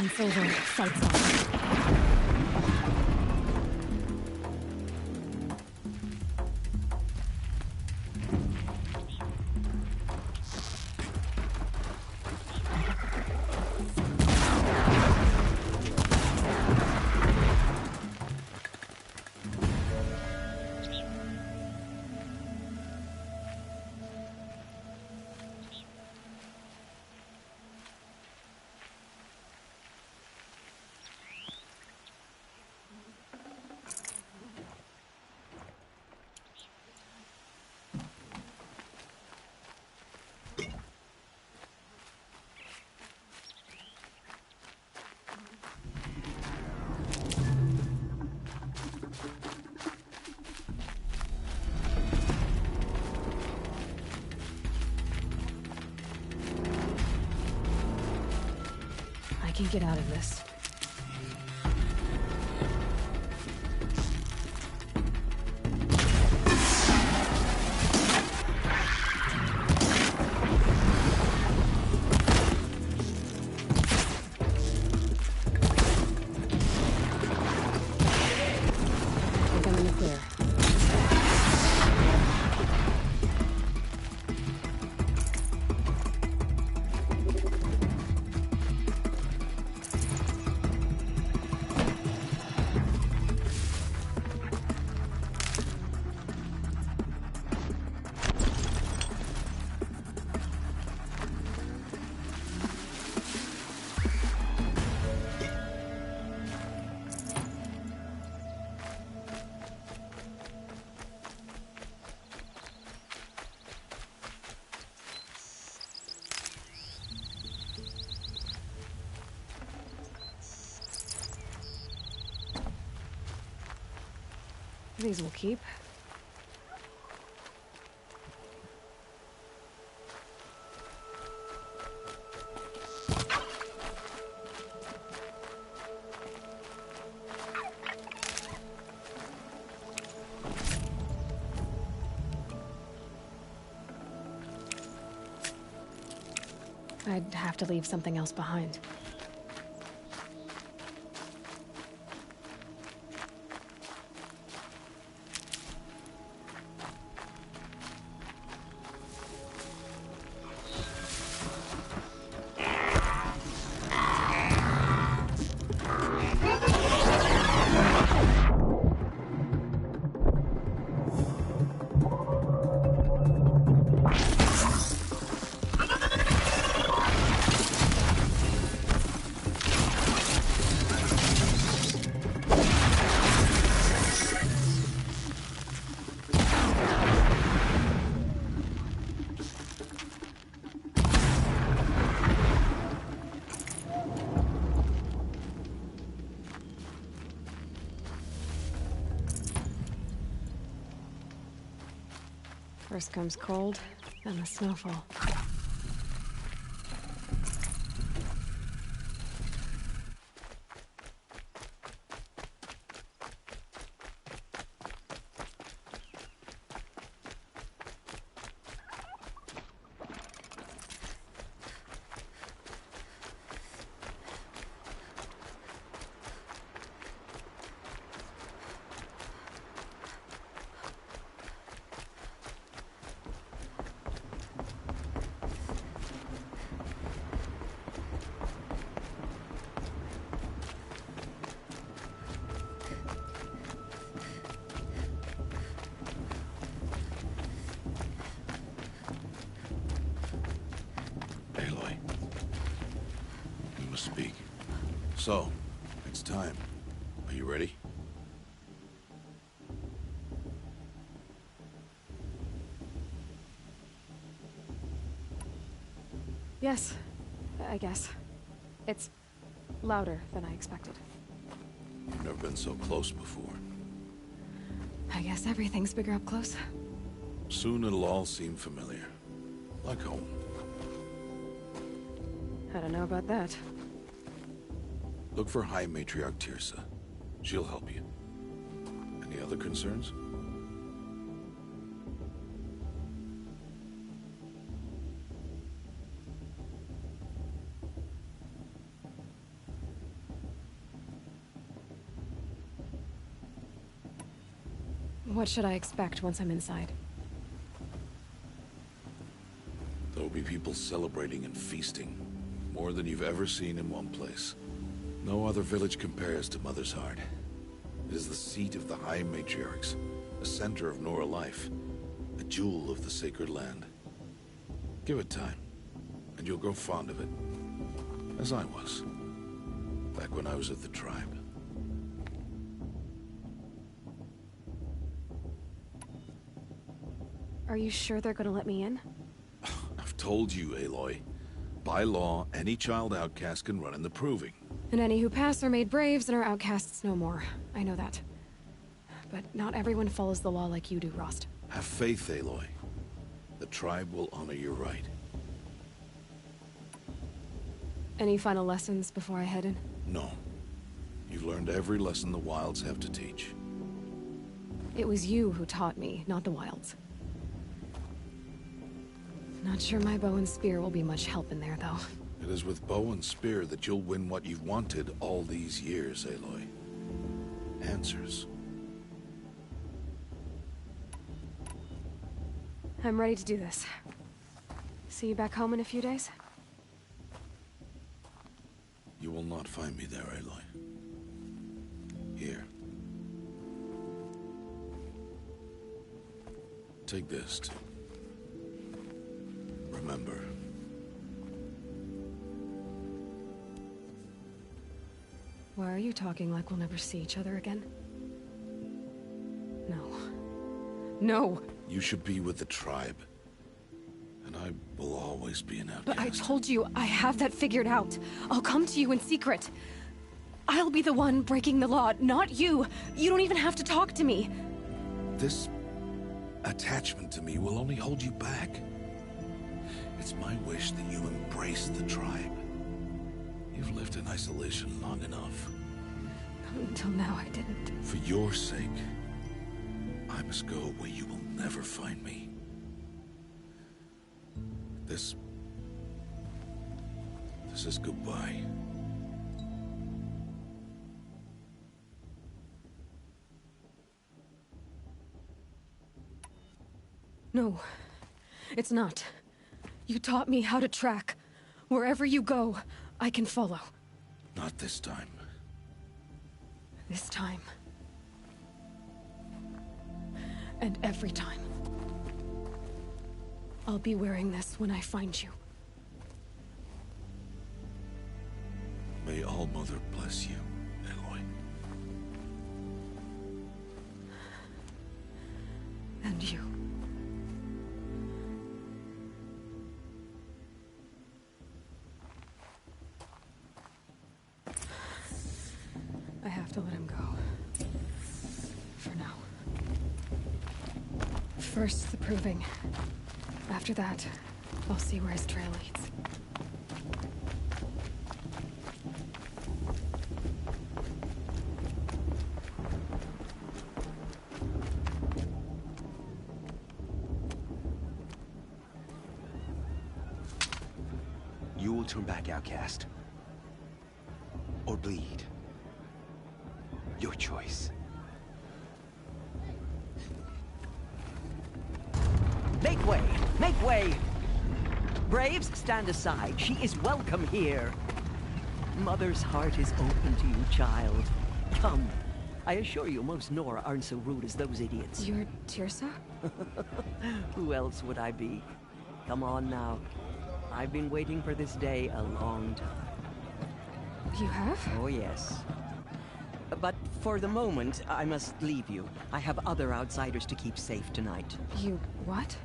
Once over, sight's on. I can get out of this. I think I'm in the clear. These will keep. I'd have to leave something else behind. First comes cold, then the snowfall. Aloy. We must speak. So, it's time. Are you ready? Yes, I guess. It's louder than I expected. You've never been so close before. I guess everything's bigger up close. Soon it'll all seem familiar. Like home. I don't know about that. Look for High Matriarch Teersa. She'll help you. Any other concerns? What should I expect once I'm inside? There'll be people celebrating and feasting. More than you've ever seen in one place. No other village compares to Mother's Heart. It is the seat of the High Matriarchs, a center of Nora life, a jewel of the sacred land. Give it time, and you'll grow fond of it. As I was, back when I was at the tribe. Are you sure they're gonna let me in? I've told you, Aloy. By law, any child outcast can run in the Proving. And any who pass are made braves and are outcasts no more. I know that. But not everyone follows the law like you do, Rost. Have faith, Aloy. The tribe will honor your right. Any final lessons before I head in? No. You've learned every lesson the Wilds have to teach. It was you who taught me, not the Wilds. Not sure my bow and spear will be much help in there, though. It is with bow and spear that you'll win what you've wanted all these years, Aloy. Answers. I'm ready to do this. See you back home in a few days? You will not find me there, Aloy. Here. Take this, too. Remember. Why are you talking like we'll never see each other again? No. No! You should be with the tribe. And I will always be an outcast. But I told you, I have that figured out. I'll come to you in secret. I'll be the one breaking the law, not you. You don't even have to talk to me. This attachment to me will only hold you back. It's my wish that you embrace the tribe. You've lived in isolation long enough. Until now, I didn't. For your sake, I must go where you will never find me. This is goodbye. No, it's not. You taught me how to track. Wherever you go, I can follow. Not this time. This time. And every time. I'll be wearing this when I find you. May All-Mother bless you, Aloy. And you. I have to let him go. For now. First, the Proving. After that, I'll see where his trail leads. You will turn back, outcast. Or bleed. Your choice. Make way! Make way! Braves, stand aside. She is welcome here. Mother's heart is open to you, child. Come. I assure you, most Nora aren't so rude as those idiots. You're Teersa? Who else would I be? Come on now. I've been waiting for this day a long time. You have? Oh, yes. But for the moment, I must leave you. I have other outsiders to keep safe tonight. You what?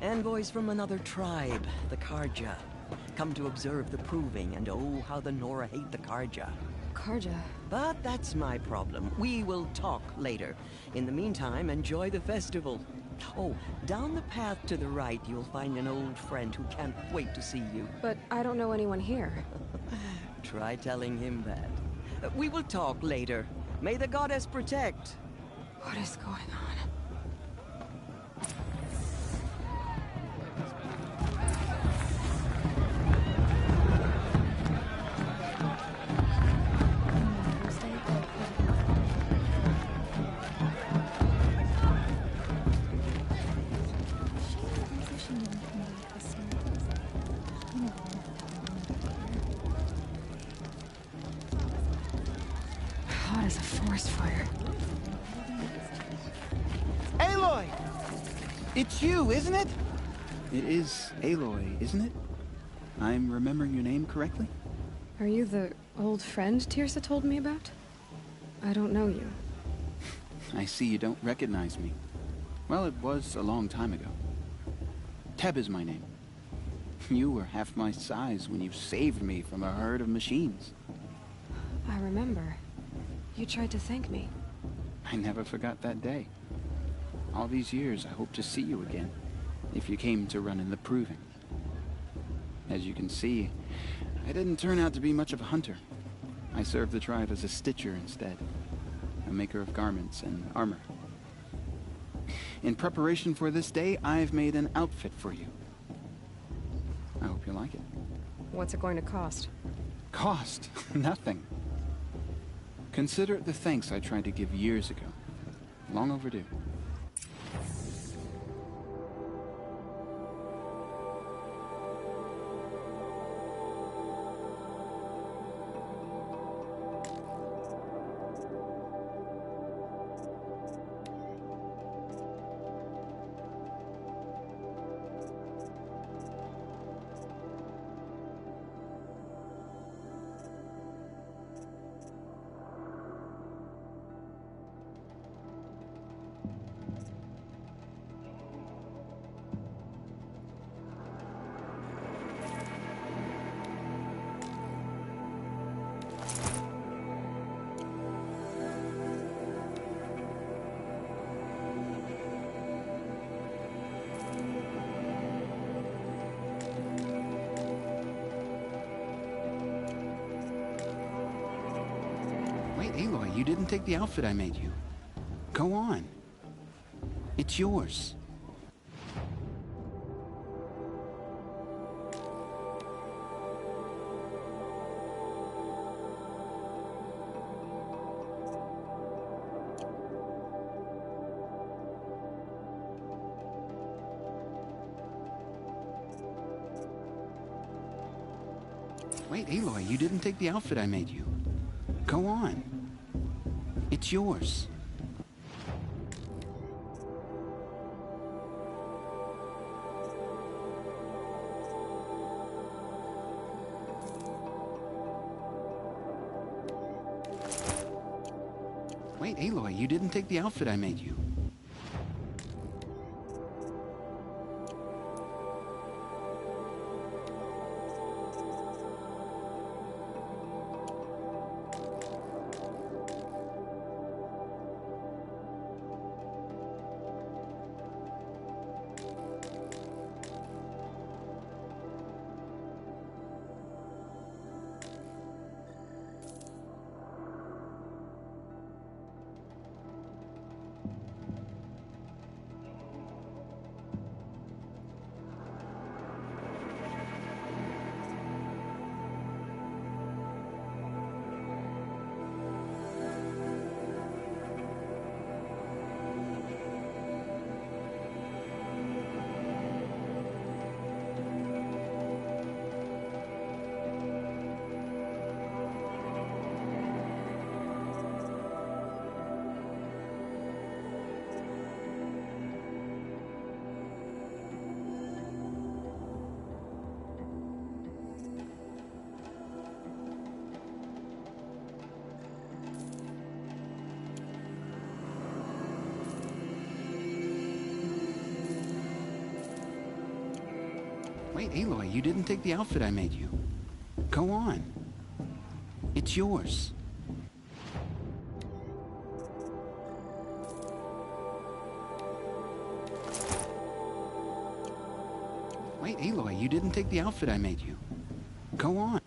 Envoys from another tribe, the Carja. Come to observe the Proving, and oh, how the Nora hate the Carja. Carja? But that's my problem. We will talk later. In the meantime, enjoy the festival. Oh, down the path to the right, you'll find an old friend who can't wait to see you. But I don't know anyone here. Try telling him that. We will talk later. May the goddess protect. What is going on? hot as a forest fire. Aloy! It's you, isn't it? It is Aloy, isn't it? I'm remembering your name correctly? Are you the old friend Tirsa told me about? I don't know you. I see you don't recognize me. Well, it was a long time ago. Teb is my name. You were half my size when you saved me from a herd of machines. I remember. You tried to thank me. I never forgot that day. All these years, I hope to see you again, if you came to run in the Proving. As you can see, I didn't turn out to be much of a hunter. I served the tribe as a stitcher instead, a maker of garments and armor. In preparation for this day, I've made an outfit for you. I hope you like it. What's it going to cost? Cost? Nothing. Consider it the thanks I tried to give years ago. Long overdue. Wait, Aloy, you didn't take the outfit I made you. Go on. It's yours. Wait, Aloy, you didn't take the outfit I made you. Go on. It's yours. Wait, Aloy, you didn't take the outfit I made you. Wait, Aloy, you didn't take the outfit I made you. Go on. It's yours. Wait, Aloy, you didn't take the outfit I made you. Go on.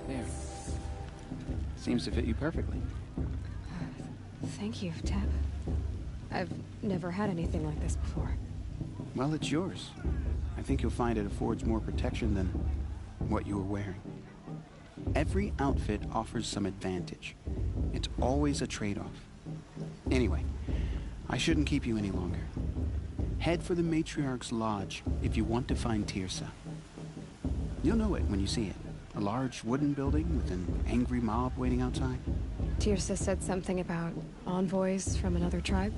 There. Seems to fit you perfectly. Thank you, Teb. I've never had anything like this before. Well, it's yours. I think you'll find it affords more protection than what you were wearing. Every outfit offers some advantage. It's always a trade-off. Anyway, I shouldn't keep you any longer. Head for the Matriarch's Lodge if you want to find Teersa. You'll know it when you see it. A large wooden building with an angry mob waiting outside. Teersa said something about envoys from another tribe?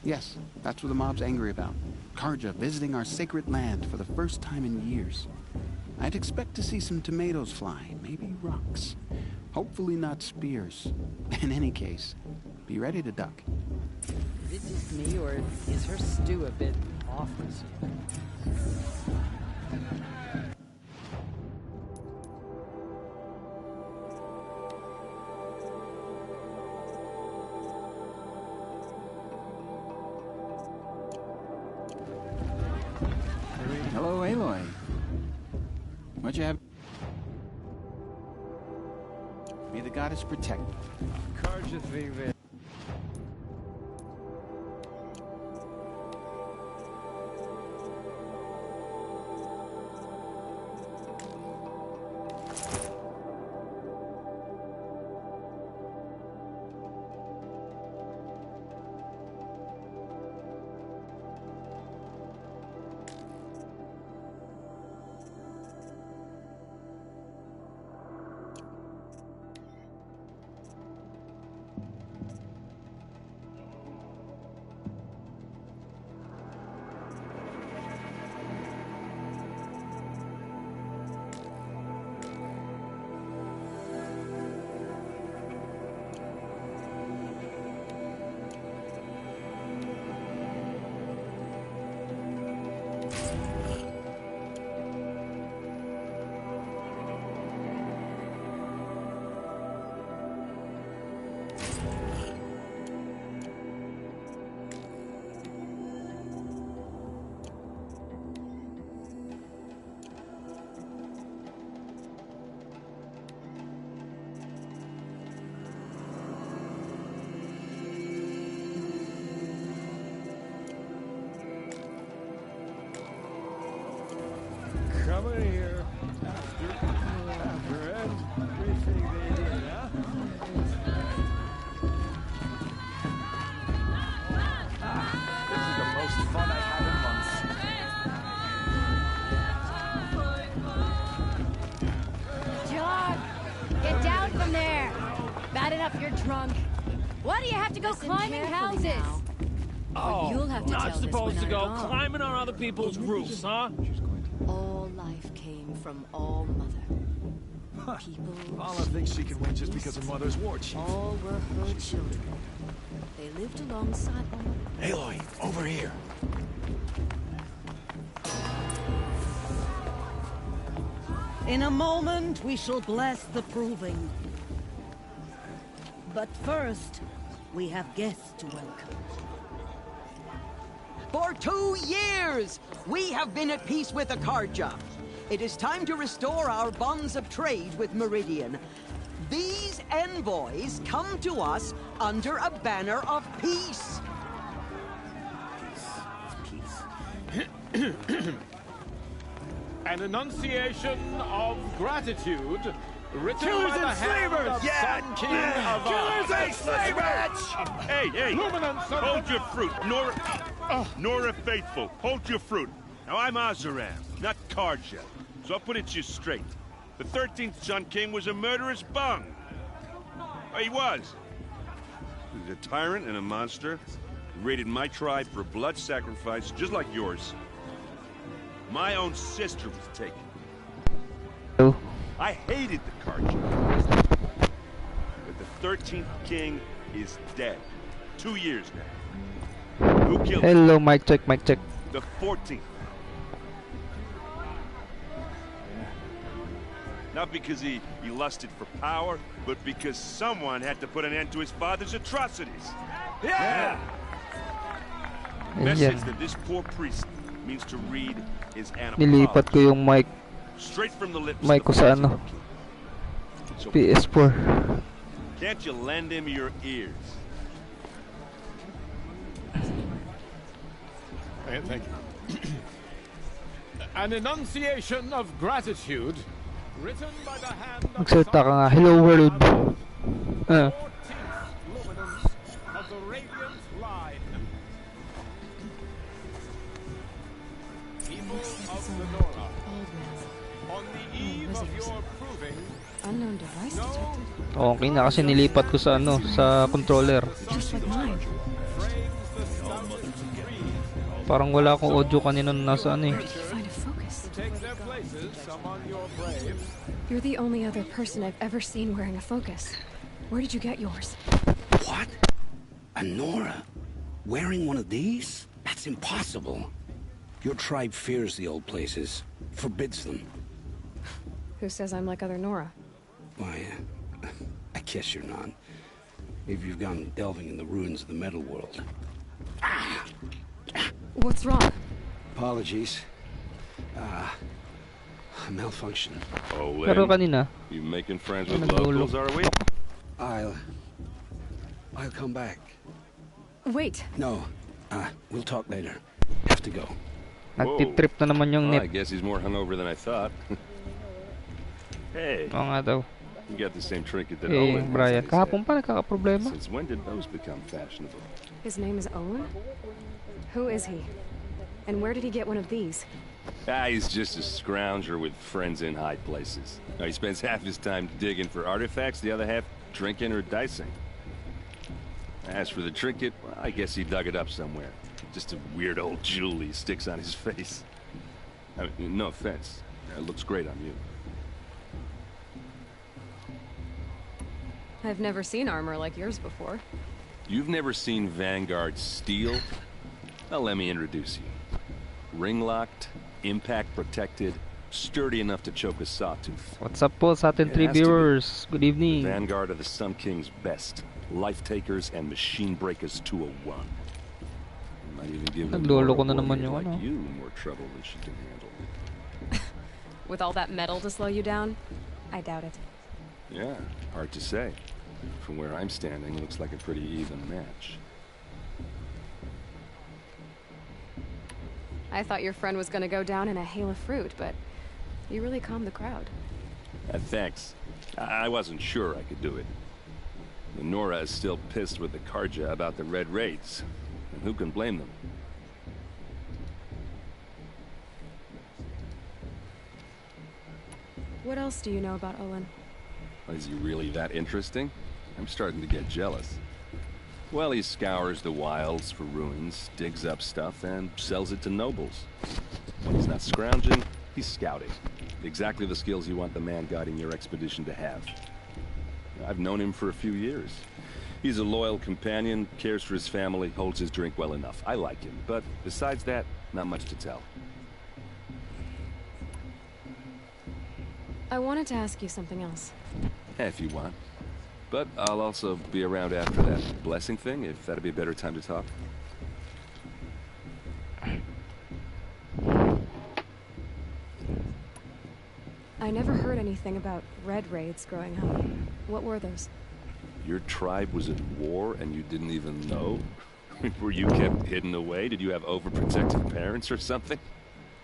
Yes, that's what the mob's angry about. Carja visiting our sacred land for the first time in years. I'd expect to see some tomatoes fly, maybe rocks. Hopefully not spears. In any case, be ready to duck. Is it just me, or is her stew a bit off this year? Hello, Aloy. What you have? May the goddess protect. Carja Vive. Come in here after everything they did, huh? This is the most fun I've had in months. John, get down from there. Bad enough you're drunk. Why do you have to go climbing houses? Now. Oh, you'll have to not tell this supposed when to go I'm gone. climbing on other people's roofs, huh? All life came from All Mother. People, Paula thinks she can win just because her mother's war chief. all were her children. They lived alongside All Mother. Aloy, over here. In a moment, we shall bless the proving. But first, we have guests to welcome. For 2 years, we have been at peace with the Carja. It is time to restore our bonds of trade with Meridian. These envoys come to us under a banner of peace. An enunciation of gratitude written Killers by the and hand slavers! of Sun King of Killers and slavers! Hey, Luminance of hold your fruit. Nora Faithful, hold your fruit. Now, I'm Oseram, not Carja, so I'll put it to you straight. The 13th Sun King was a murderous bung. Oh, he was. He was a tyrant and a monster. He raided my tribe for a blood sacrifice, just like yours. My own sister was taken. I hated the Carja. But the 13th King is dead. 2 years now. Who killed him? Hello, mic check, mic check. The 14th. Not because he lusted for power, but because someone had to put an end to his father's atrocities. Yeah! Message Ayan. that this poor priest means to read is an Nilipat ko yung mic, straight from the lips mic ko of the sa 14th ano, king. So PS4. can't you lend him your ears? Thank you. An enunciation of gratitude Written by the hand of Magsalita ka nga. Hello world. 14th luminance of the Radiant Line. People of Lenora, on the eve of your proving, Unknown device detected. Okay na kasi nilipat ko sa ano, sa controller. Just like mine. frames the stunned trees Parang wala akong audio kanina na nasa ano eh. Where did you find a focus? to take their places among your braves. You're the only other person I've ever seen wearing a focus. Where did you get yours? What? A Nora? Wearing one of these? That's impossible. Your tribe fears the old places, forbids them. Who says I'm like other Nora? Why, I guess you're not. Maybe you've gone delving in the ruins of the metal world. What's wrong? Apologies. A malfunction. Oh, Pero kanina, you making friends with nagulog. locals, are we? I'll come back. Wait. No, we'll talk later. Have to go. Nagtitrip na naman yung Well, I net. guess he's more hungover than I thought. Hey, Oo nga daw. you got the same trinket that Eh, Owen has Brian, in his kahapon head. pa nagkakaproblema. Since when did those become fashionable? His name is Owen? Who is he? And where did he get one of these? He's just a scrounger with friends in high places. He spends half his time digging for artifacts, the other half drinking or dicing. As for the trinket, well, I guess he dug it up somewhere. Just a weird old jewel he sticks on his face. I mean, no offense. It looks great on you. I've never seen armor like yours before. You've never seen Vanguard steel? Well, let me introduce you. Ring-locked, impact-protected, sturdy enough to choke a sawtooth. What's up po sa ating It 3 has to be. viewers? Good evening. Vanguard are the Sun King's best. Life-takers and machine breakers to a one. Might even give the Nagloloko Nora na naman warrior yung like ano. you more trouble than she can handle. With all that metal to slow you down? I doubt it. Yeah, hard to say. From where I'm standing, looks like a pretty even match. I thought your friend was gonna go down in a hail of fruit, but you really calmed the crowd. Thanks. I wasn't sure I could do it. The Nora is still pissed with the Karja about the Red Raids. And who can blame them? What else do you know about Owen? Is he really that interesting? I'm starting to get jealous. Well, he scours the wilds for ruins, digs up stuff, and sells it to nobles. When he's not scrounging, he's scouting. Exactly the skills you want the man guiding your expedition to have. I've known him for a few years. He's a loyal companion, cares for his family, holds his drink well enough. I like him, but besides that, not much to tell. I wanted to ask you something else. If you want. But I'll also be around after that blessing thing, if that'd be a better time to talk. I never heard anything about Red Raids growing up. What were those? Your tribe was at war and you didn't even know? Were you kept hidden away? Did you have overprotective parents or something?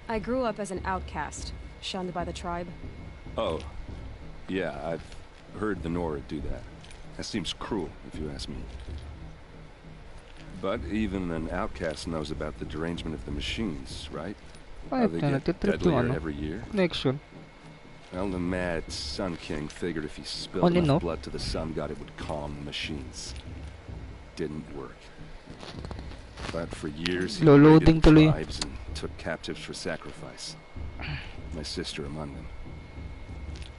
I grew up as an outcast, shunned by the tribe. Oh, yeah, I've heard the Nora do that. That seems cruel, if you ask me. But even an outcast knows about the derangement of the machines, right? How they get deadlier every year. Connection. Well, the mad Sun King figured if he spilled enough blood to the Sun God, it would calm the machines. Didn't work. But for years, he Loading raided tuloy. tribes and took captives for sacrifice. My sister among them.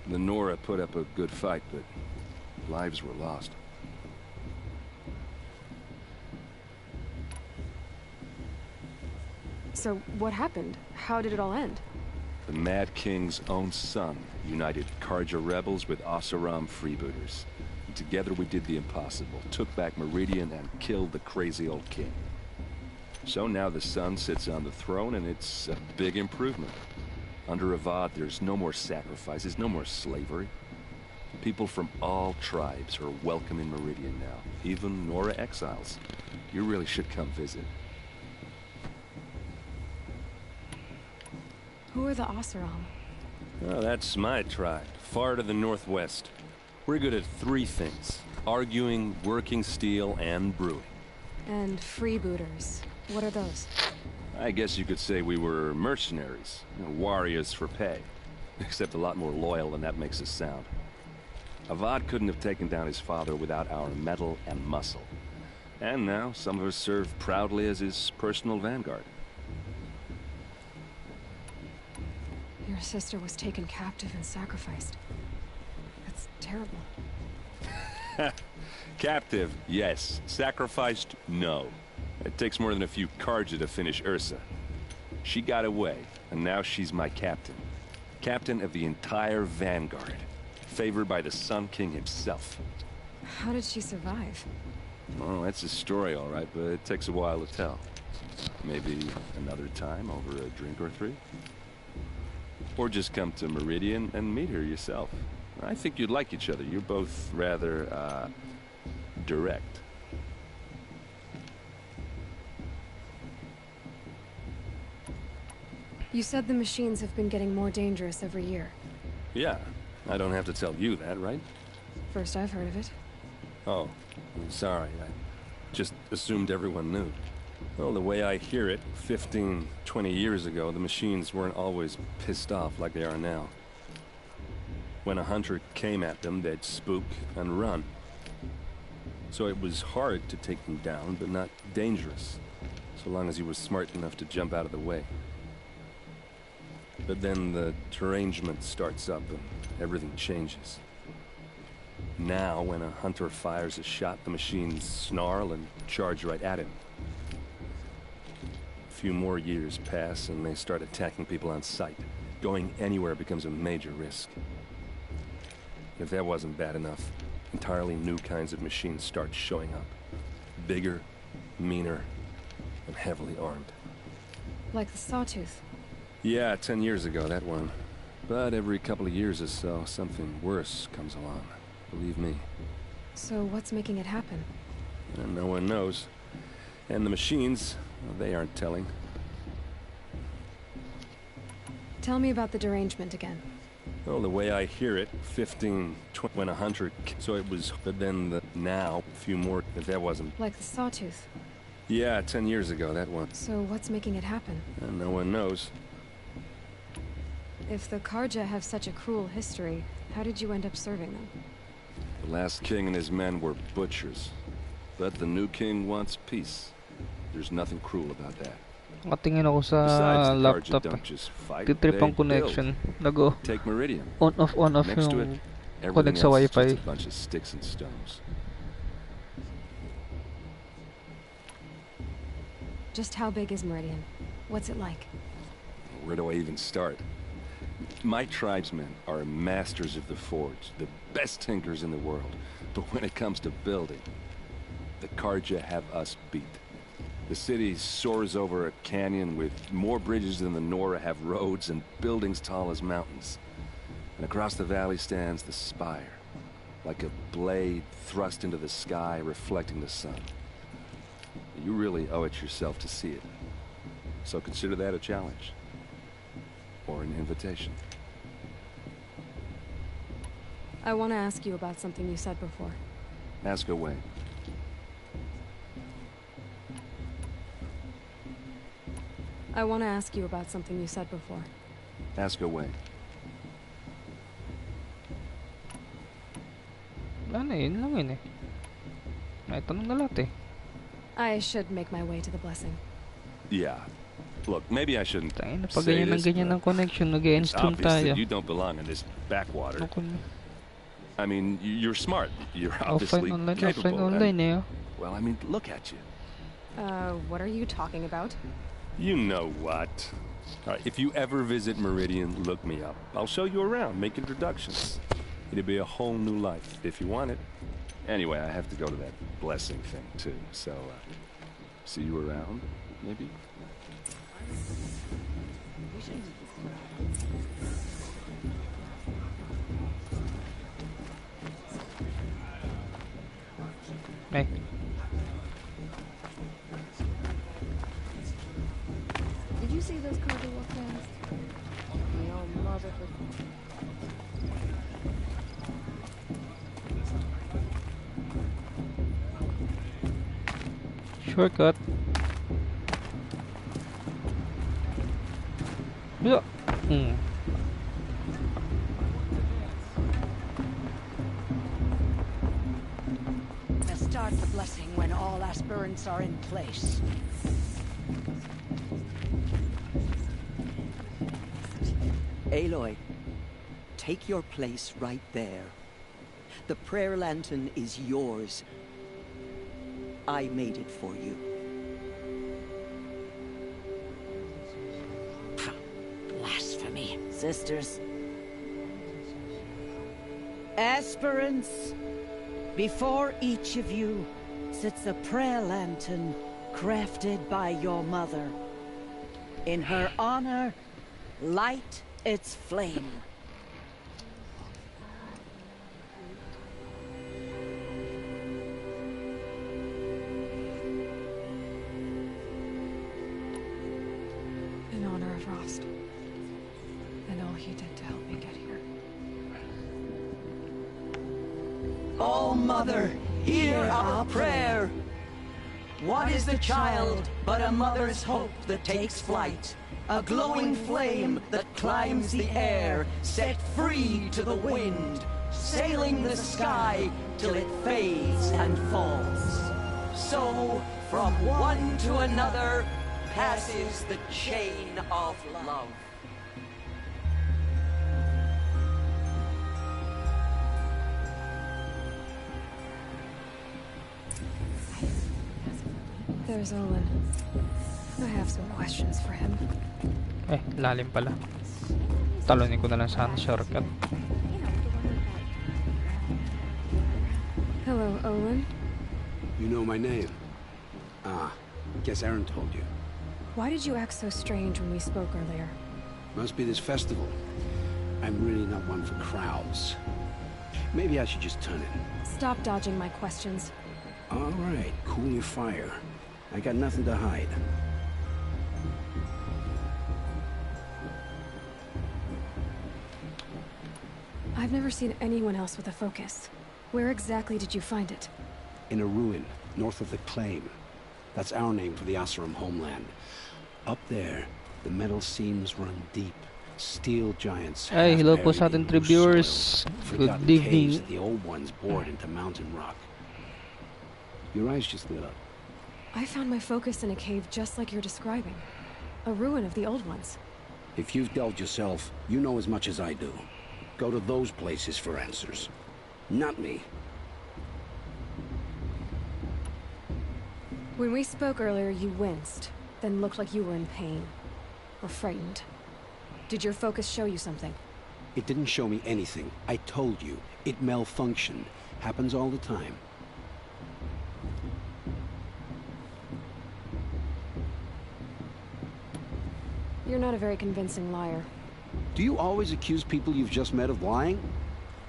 The Nora put up a good fight, but lives were lost. So, what happened? How did it all end? The Mad King's own son united Karja rebels with Oseram freebooters. And together we did the impossible, took back Meridian and killed the crazy old king. So now the son sits on the throne and it's a big improvement. Under Avad, there's no more sacrifices, no more slavery. People from all tribes are welcome in Meridian now, even Nora exiles. You really should come visit. Who are the Oseram? Oh, that's my tribe, far to the northwest. We're good at three things: arguing, working steel, and brewing. And freebooters. What are those? I guess you could say we were mercenaries, warriors for pay. Except a lot more loyal than that makes us sound. Avad couldn't have taken down his father without our metal and muscle. And now, some of us serve proudly as his personal vanguard. Your sister was taken captive and sacrificed. That's terrible. Captive, yes. Sacrificed, no. It takes more than a few Carja to finish Ursa. She got away, and now she's my captain. Captain of the entire vanguard. Favored by the Sun King himself. How did she survive? Oh, that's a story, all right, but it takes a while to tell. Maybe another time over a drink or three? Or just come to Meridian and meet her yourself. I think you'd like each other. You're both rather, direct. You said the machines have been getting more dangerous every year. Yeah, I don't have to tell you that, right? First I've heard of it. Oh, I'm sorry. I just assumed everyone knew. Well, the way I hear it, 15, 20 years ago, the machines weren't always pissed off like they are now. When a hunter came at them, they'd spook and run. So it was hard to take them down, but not dangerous, so long as he was smart enough to jump out of the way. But then the derangement starts up and everything changes. Now, when a hunter fires a shot, the machines snarl and charge right at him. A few more years pass and they start attacking people on sight. Going anywhere becomes a major risk. If that wasn't bad enough, entirely new kinds of machines start showing up. Bigger, meaner, and heavily armed. Like the Sawtooth. Yeah, 10 years ago, that one. But every couple of years or so, something worse comes along. Believe me. So what's making it happen? And no one knows. And the machines, well, they aren't telling. Tell me about the derangement again. Well, the way I hear it, 15, 20, when a hunter... So it was... But then now, a few more... If that wasn't... Like the Sawtooth. Yeah, 10 years ago, that one. So what's making it happen? And no one knows. If the Carja have such a cruel history, how did you end up serving them? The last king and his men were butchers. But the new king wants peace. There's nothing cruel about that. Nakatingin ako sa laptop. Titrip ang connection. Nago. Take Meridian. On off yung connect sa Wi-Fi. A bunch of sticks and stones. Just how big is Meridian? What's it like? Where do I even start? My tribesmen are masters of the forge, the best tinkers in the world. But when it comes to building, the Carja have us beat. The city soars over a canyon with more bridges than the Nora have roads and buildings tall as mountains. And across the valley stands the spire, like a blade thrust into the sky reflecting the sun. You really owe it yourself to see it. So consider that a challenge. Or an invitation. I want to ask you about something you said before. Ask away. I want to ask you about something you said before. Ask away. Ano yun lang yun eh. May tanong na lahat eh. I should make my way to the blessing. Yeah. Look, maybe I shouldn't pag say ganyan this, ganyan ng connection, it's nag-e-stream obvious tayo. that you don't belong in this backwater. I mean, you're smart. You're obviously capable. Offline eh. Well, I mean, look at you. What are you talking about? You know what. All right, if you ever visit Meridian, look me up. I'll show you around, make introductions. It'll be a whole new life, if you want it. Anyway, I have to go to that blessing thing, too. So, see you around, maybe? Hey. Did you see those cars walk past? No, motherfucker. Shortcut. Yeah. Start the blessing when all aspirants are in place. Aloy, take your place right there. The prayer lantern is yours. I made it for you. Blasphemy. Sisters. Aspirants, before each of you sits a prayer lantern crafted by your mother. In her honor, light its flame. In honor of Rost, and all he did to help me get here. Oh, Mother, hear our prayer. What is the child but a mother's hope that takes flight? A glowing flame that climbs the air, set free to the wind, sailing the sky till it fades and falls. So, from one to another, passes the chain of love. There's Olin. I have some questions for him. Lalim pala. Talunin ko na lang sana shortcut. Hello, Olin. You know my name? Ah, guess Aaron told you. Why did you act so strange when we spoke earlier? Must be this festival. I'm really not one for crowds. Maybe I should just turn in. Stop dodging my questions. All right, cool your fire. I got nothing to hide. I've never seen anyone else with a focus. Where exactly did you find it? In a ruin, north of the Claim. That's our name for the Oseram homeland. Up there, the metal seams run deep. Steel giants. Ay, hello po sa ating viewers. Good evening. The old ones bored into mountain rock. Your eyes just lit up. I found my focus in a cave just like you're describing. A ruin of the old ones. If you've delved yourself, you know as much as I do. Go to those places for answers. Not me. When we spoke earlier, you winced, then looked like you were in pain. Or frightened. Did your focus show you something? It didn't show me anything. I told you. It malfunctioned. Happens all the time. You're not a very convincing liar. Do you always accuse people you've just met of lying?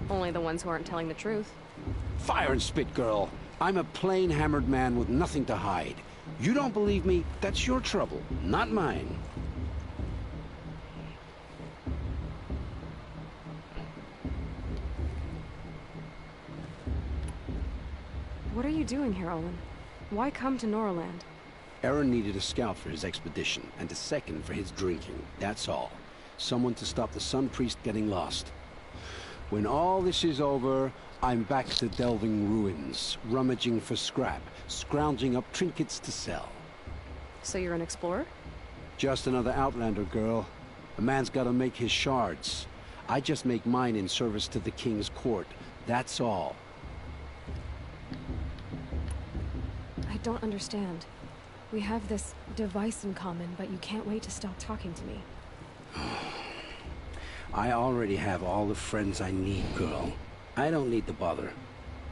Only the ones who aren't telling the truth. Fire and spit, girl. I'm a plain hammered man with nothing to hide. You don't believe me? That's your trouble, not mine. What are you doing here, Olin? Why come to Noraland? Aaron needed a scout for his expedition, and a second for his drinking. That's all. Someone to stop the Sun Priest getting lost. When all this is over, I'm back to delving ruins, rummaging for scrap, scrounging up trinkets to sell. So you're an explorer? Just another Outlander, girl. A man's gotta make his shards. I just make mine in service to the King's court. That's all. I don't understand. We have this device in common, but you can't wait to stop talking to me. I already have all the friends I need, girl. I don't need to bother.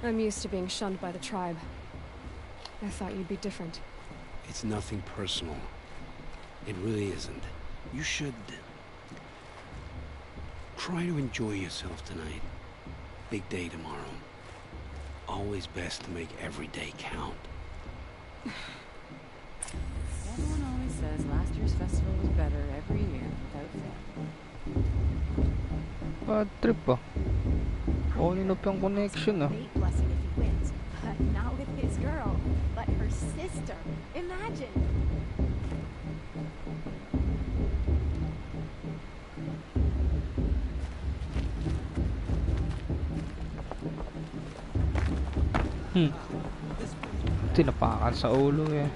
I'm used to being shunned by the tribe. I thought you'd be different. It's nothing personal. It really isn't. You should... try to enjoy yourself tonight. Big day tomorrow. Always best to make every day count. Everyone always says last year's festival was better every year, without fail. Bad trip ah. On and off yung connection ah. Blessing if he wins, but not with his girl. But but her sister. Imagine. Tinapakan sa ulo eh.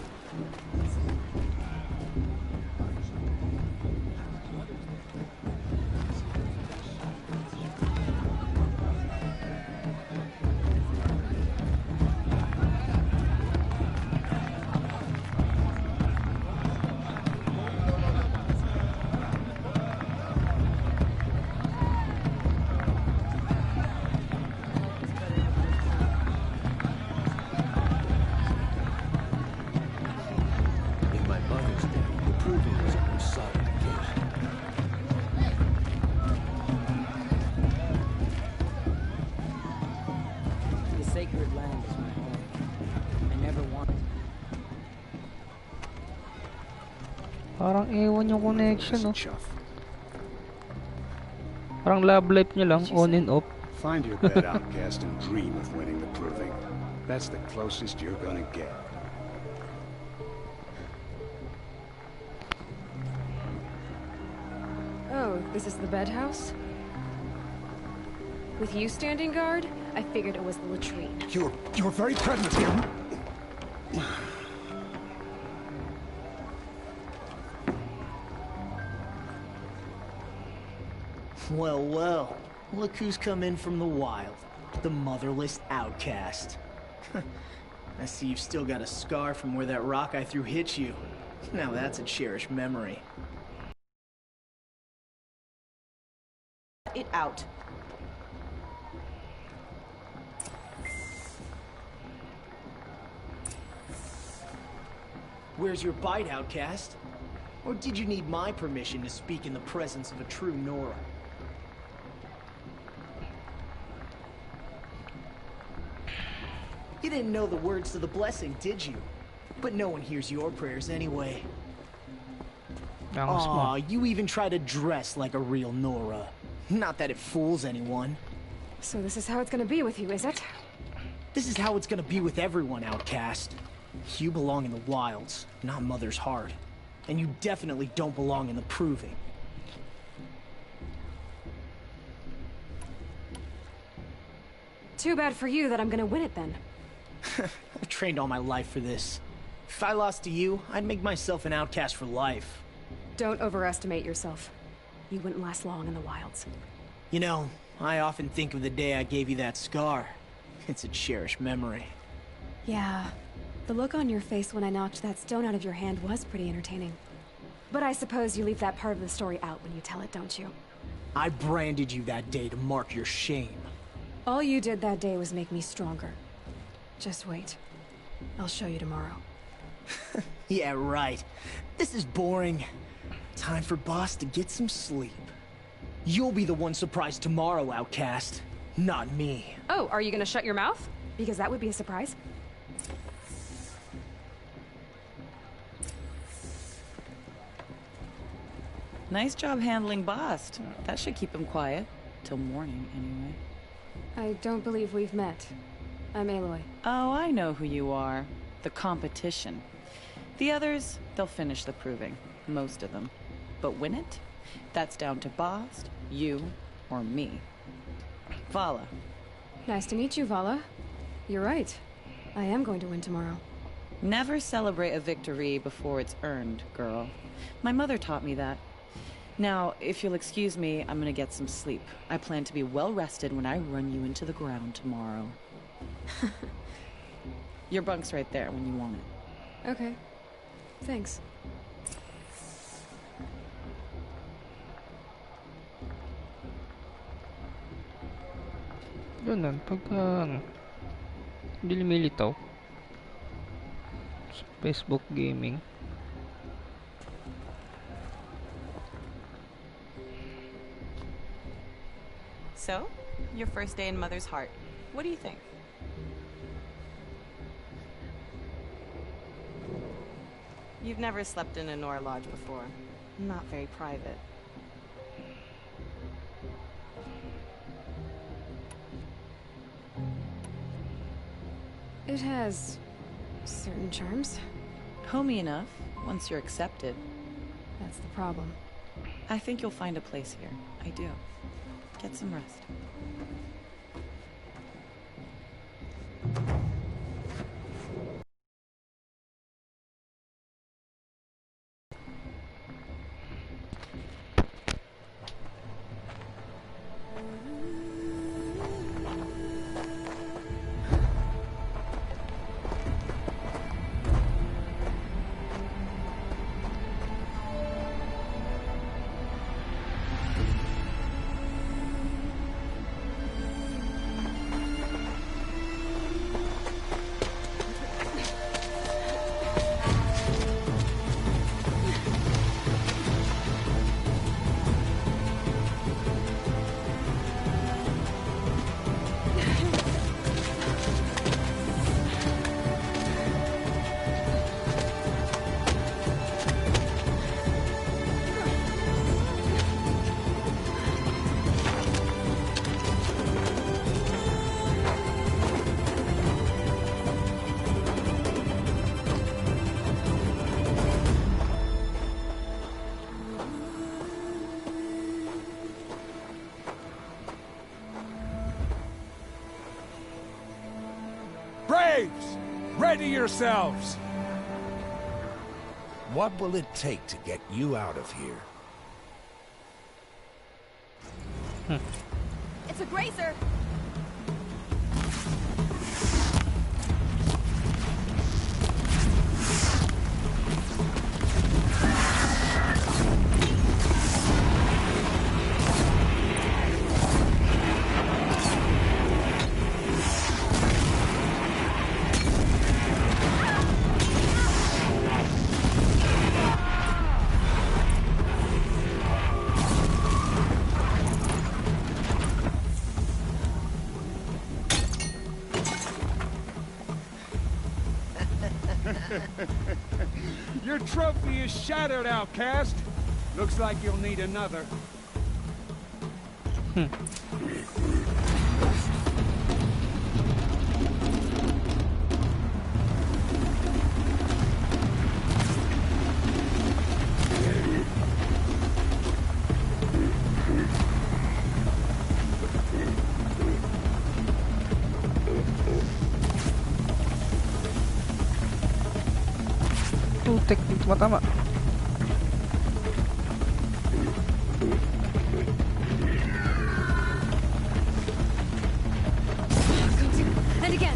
Parang ewan yung connection, no? Parang love life niya lang, on and off. Find your bed, outcast, and dream of winning the proving. That's the closest you're gonna get. Oh, this is the bed house? With you standing guard, I figured it was the latrine. You're very pregnant here. Well, well. Look who's come in from the wild. The motherless outcast. I see you've still got a scar from where that rock I threw hit you. Now that's a cherished memory. It out. Where's your bite, outcast? Or did you need my permission to speak in the presence of a true Nora? You didn't know the words to the blessing, did you? But no one hears your prayers anyway. Aw, you even try to dress like a real Nora. Not that it fools anyone. So this is how it's gonna be with you, is it? This is how it's gonna be with everyone, outcast. You belong in the wilds, not Mother's Heart. And you definitely don't belong in the proving. Too bad for you that I'm gonna win it then. I've trained all my life for this. If I lost to you, I'd make myself an outcast for life. Don't overestimate yourself. You wouldn't last long in the wilds. You know, I often think of the day I gave you that scar. It's a cherished memory. Yeah. The look on your face when I knocked that stone out of your hand was pretty entertaining. But I suppose you leave that part of the story out when you tell it, don't you? I branded you that day to mark your shame. All you did that day was make me stronger. Just wait. I'll show you tomorrow. Yeah, right. This is boring. Time for Boss to get some sleep. You'll be the one surprised tomorrow, outcast. Not me. Oh, are you gonna shut your mouth? Because that would be a surprise. Nice job handling Bast. That should keep him quiet. Till morning, anyway. I don't believe we've met. I'm Aloy. Oh, I know who you are. The competition. The others, they'll finish the proving. Most of them. But win it? That's down to Bast, you, or me. Vala. Nice to meet you, Vala. You're right. I am going to win tomorrow. Never celebrate a victory before it's earned, girl. My mother taught me that. Now, if you'll excuse me, I'm gonna get some sleep. I plan to be well rested when I run you into the ground tomorrow. Your bunk's right there when you want it. Okay. Thanks. Ganun, pagka hindi lumilitaw sa Facebook gaming. So, your first day in Mother's Heart. What do you think? You've never slept in a Nora Lodge before. Not very private. It has certain charms. Homey enough, once you're accepted. That's the problem. I think you'll find a place here. I do. Get some rest. Braves! Ready yourselves! What will it take to get you out of here? It's a grazer! Your trophy is shattered, outcast. Looks like you'll need another. Teknik tama-tama. And again.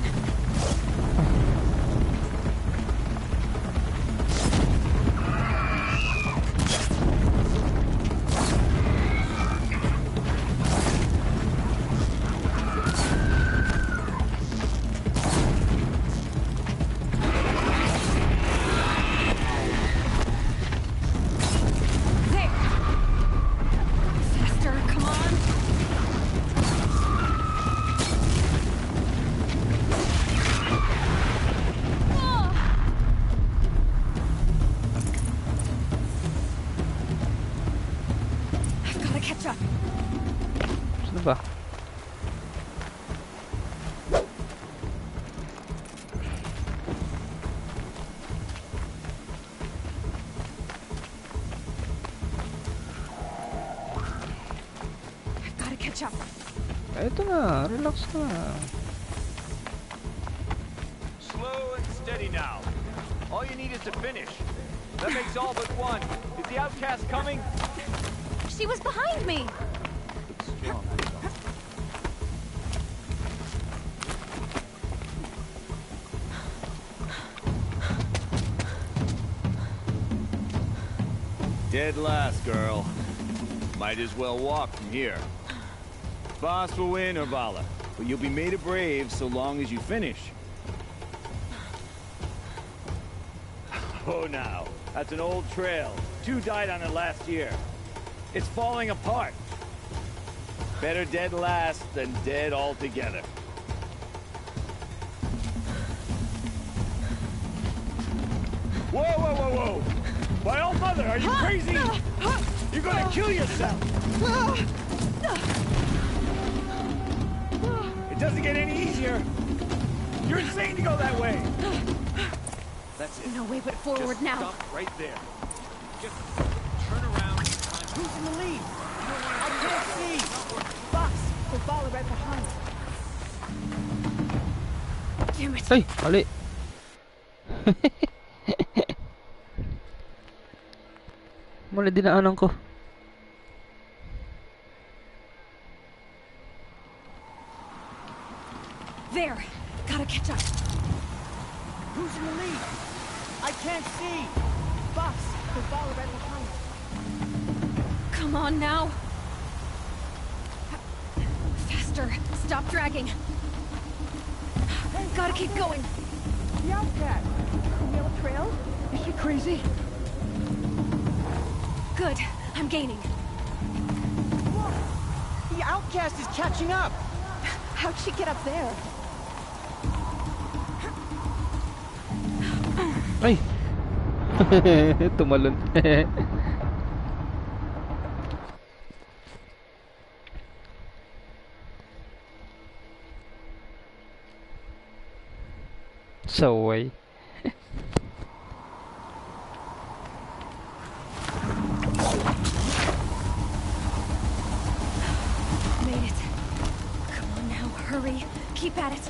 Ba? I've got to catch up. Ito na, relax na. Slow and steady now. All you need is to finish. That makes all but one. Is the outcast coming? She was behind me. Dead last, girl. Might as well walk from here. Boss will win, Urvala, but you'll be made a brave so long as you finish. Oh, now. That's an old trail. 2 died on it last year. It's falling apart. Better dead last than dead altogether. Whoa, whoa, whoa, whoa! By all mother, are you crazy? You're gonna kill yourself! It doesn't get any easier! You're insane to go that way! That's it. No way but forward Just now. Stop right there. Just turn around. Who's in the lead? I can't see. Box, we'll follow right behind. Damn it. Ay, mali. Mali dinaanan ko. There. Gotta catch up. Who's in the lead? I can't see. Box, we'll follow right behind. Come on now. Faster. Stop dragging. Gotta keep going. The outcast. The yellow trail? Is she crazy? Good. I'm gaining. Look, the outcast is catching up. How'd she get up there? Ay! Tumalon. Saway. Made it. Come on now, hurry. Keep at it.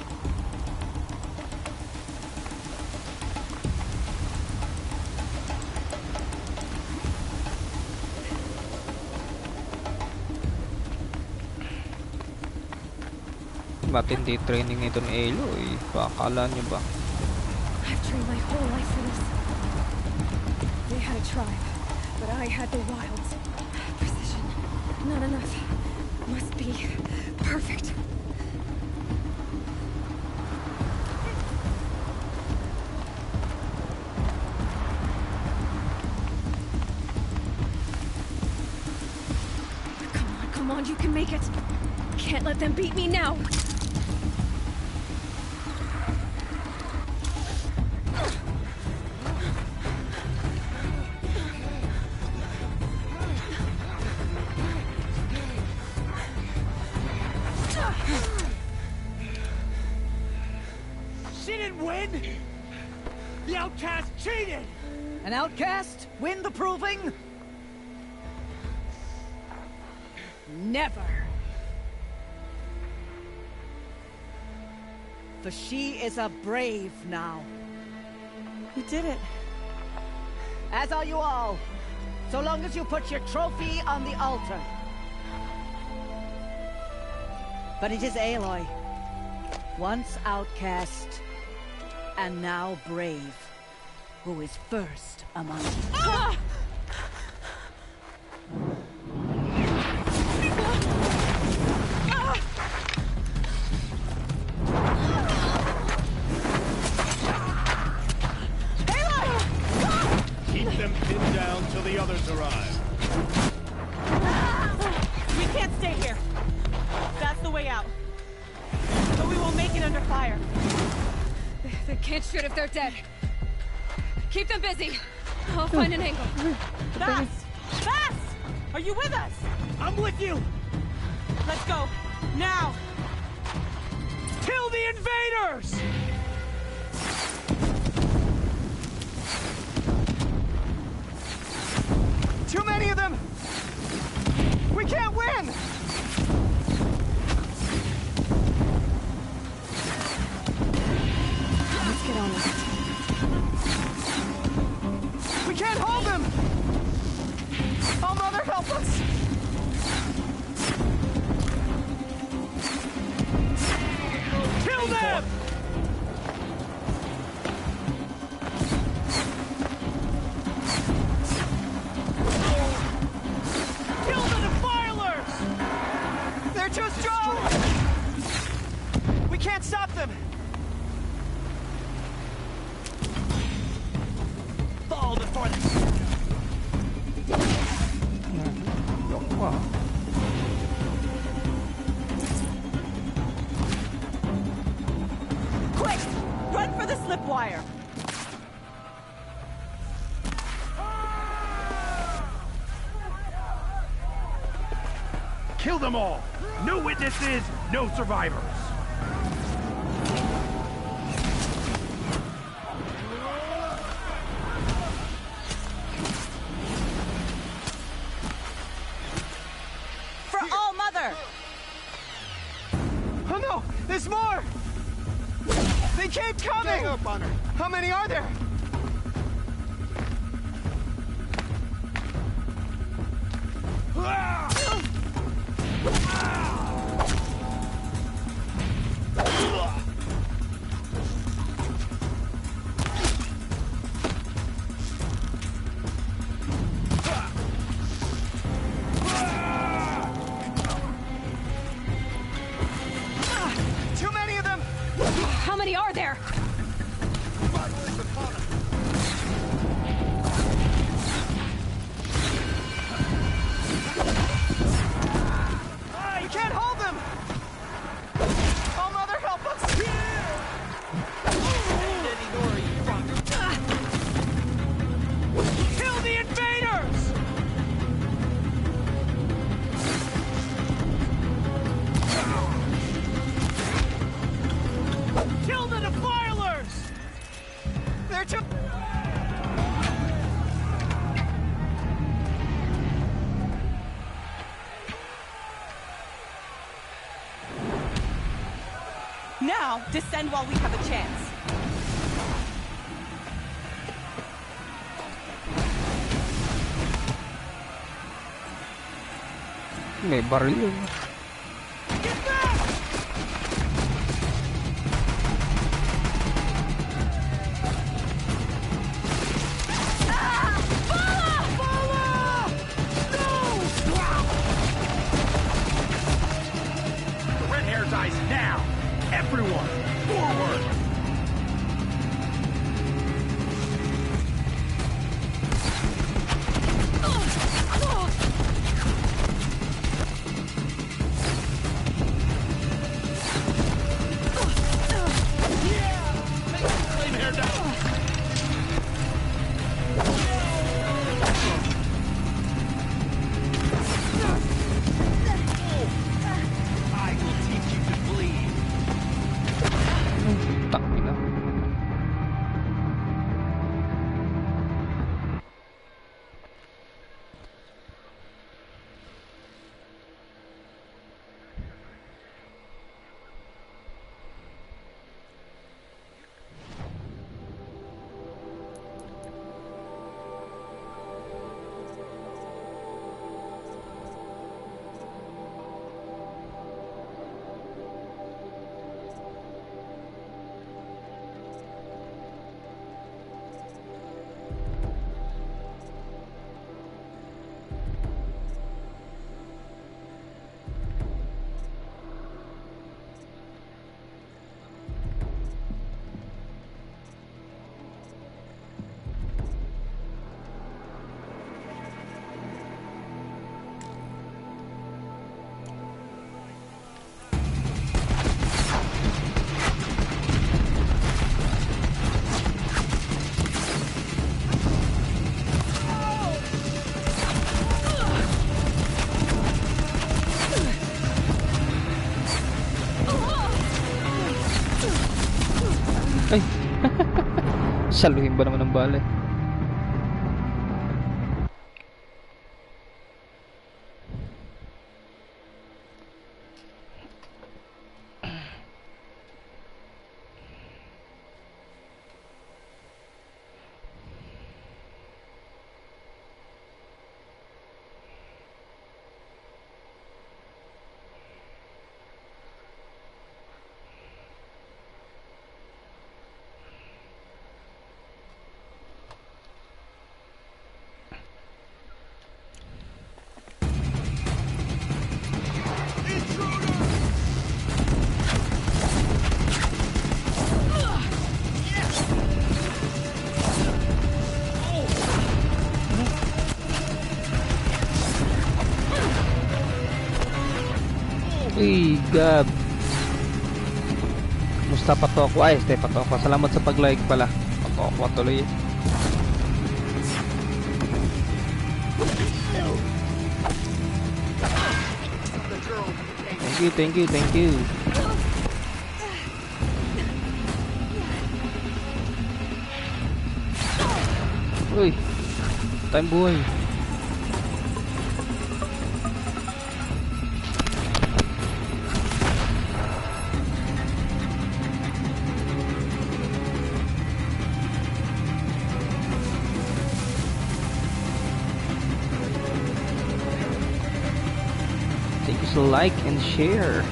Matindi training nito ni Aloy eh. Pakala nyo ba? I've trained my whole life for this. They had a tribe, but I had the wilds. Precision. Not enough. Must be perfect. Come on, you can make it. Can't let them beat me now. She didn't win! The outcast cheated! An outcast win the proving? Never! For she is a brave now. You did it. As are you all. So long as you put your trophy on the altar. But it is Aloy. Once outcast, and now brave, who is first among you. Ah! Keep them pinned down till the others arrive. We can't stay here. That's the way out. But we will make it under fire. They can't shoot if they're dead. Keep them busy. I'll find an angle. Bass! Bass! Are you with us? I'm with you! Let's go. Now! Kill the invaders! Too many of them! We can't win! Let's get on it. We can't hold them! Oh, Mother, help us! Kill them! Kill the defilers! They're too strong! We can't stop them! Fall before them! Quick! Run for the slip wire! Kill them all! No witnesses, no survivors! keep coming! Gang up on her. How many are there? Too many of them! How many are there? We can't hold them! Oh, Mother, help us! Kill the invaders! Kill the defilers! They're too... Now, descend while we have a chance. May baril yun. Red Hair's eyes now! Everyone, forward! Flame hair down! I will teach you to bleed. Takina. Ay! Saluhin ba naman ng bala? Uy, Gab. Musta Patokwa? Ay, Patokwa. Salamat sa pag-like pala. Patokwa tuloy. Thank you. Uy, time buhay. please like and share.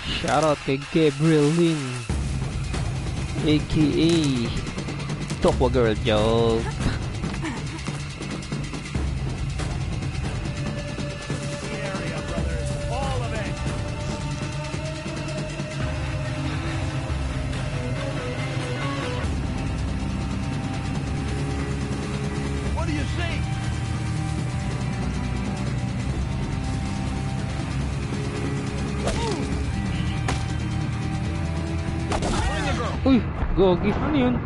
Shoutout kay Gabriel Lin, aka Tokwa Girl Joke. Uy, gogi. Ano yun?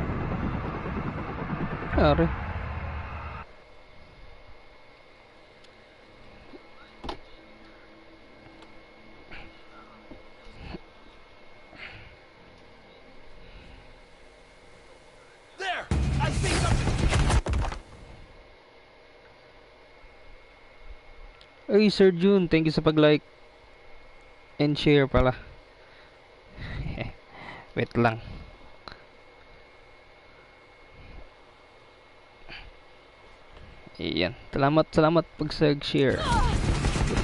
Pare. There! I see something! Ay, Sir June, thank you sa pag-like and share pala. Wait lang. Ayan. Salamat pag share.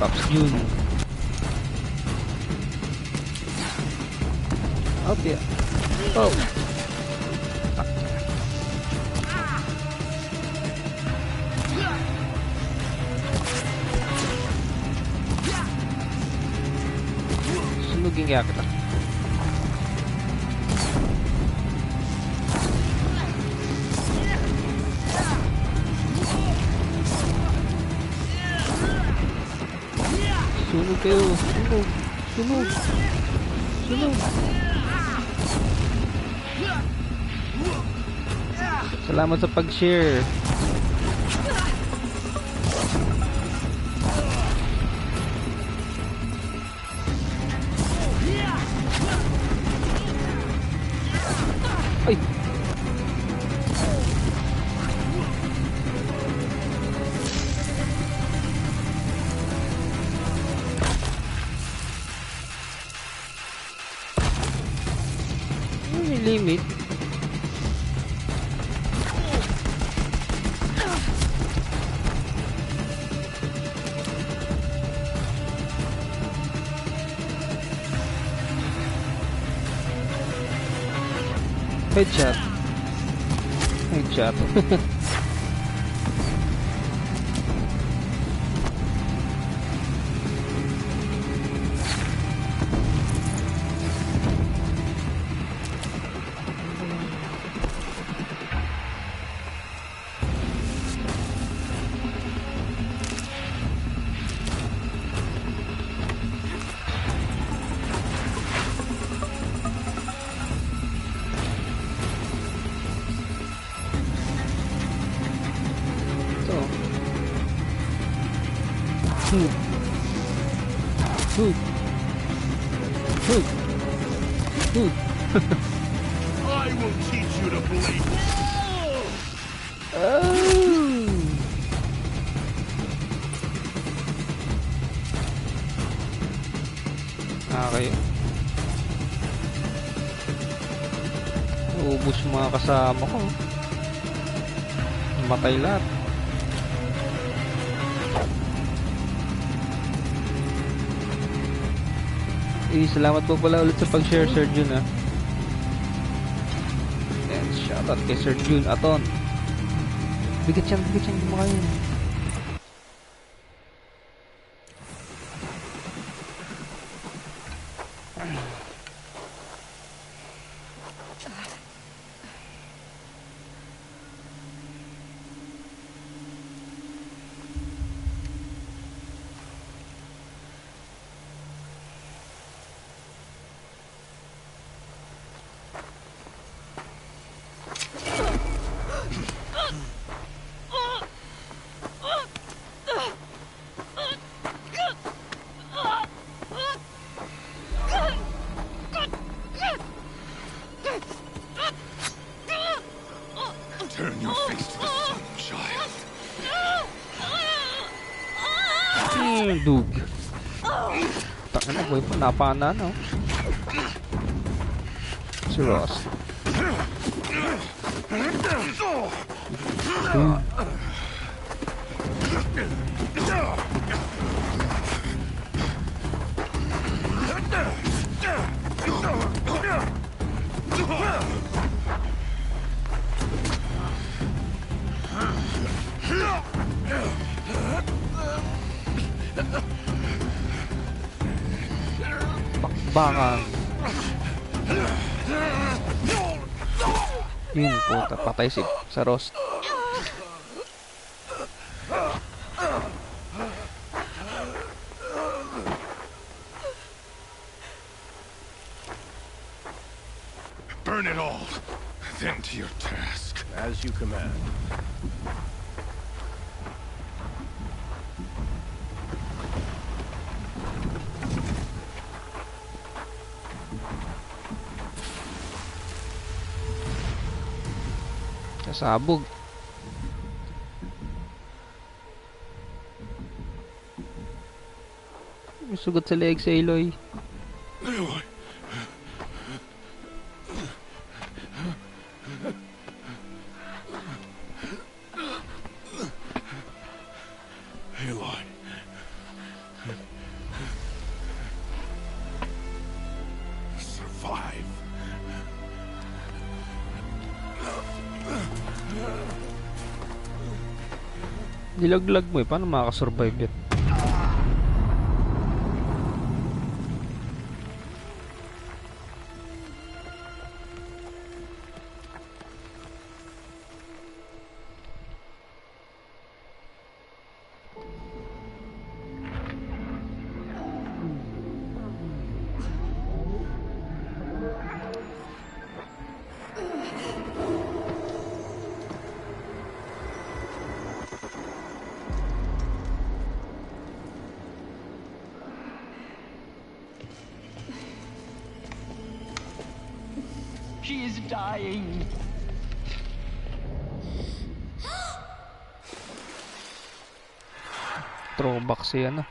Pops June. Oh, yeah. Oh. Sunugin kaya kita. Sunog kayo. Sunog. Salamat sa pag-share. Ay. Limit. Headshot. I will teach you to bleed. Okay. Ubus mga kasama ko. Matay lahat. Salamat po pala ulit sa pag-share, Sir June, ha. And shoutout kay Sir June Aton. Bigat yan, kumakain. Turn your face to the sun, child. Dug. Takan na, boy po. Napana, no? Si Ross. Bakbakan. Yun, puta. Patay sa Rost. Burn it all. Then to your task. As you command. Kasabog. May sugat sa leeg si Aloy. Aloy. Aloy. Survive. Nilaglag mo eh. Paano makakasurvive yun? She is dying. Throwback si ano.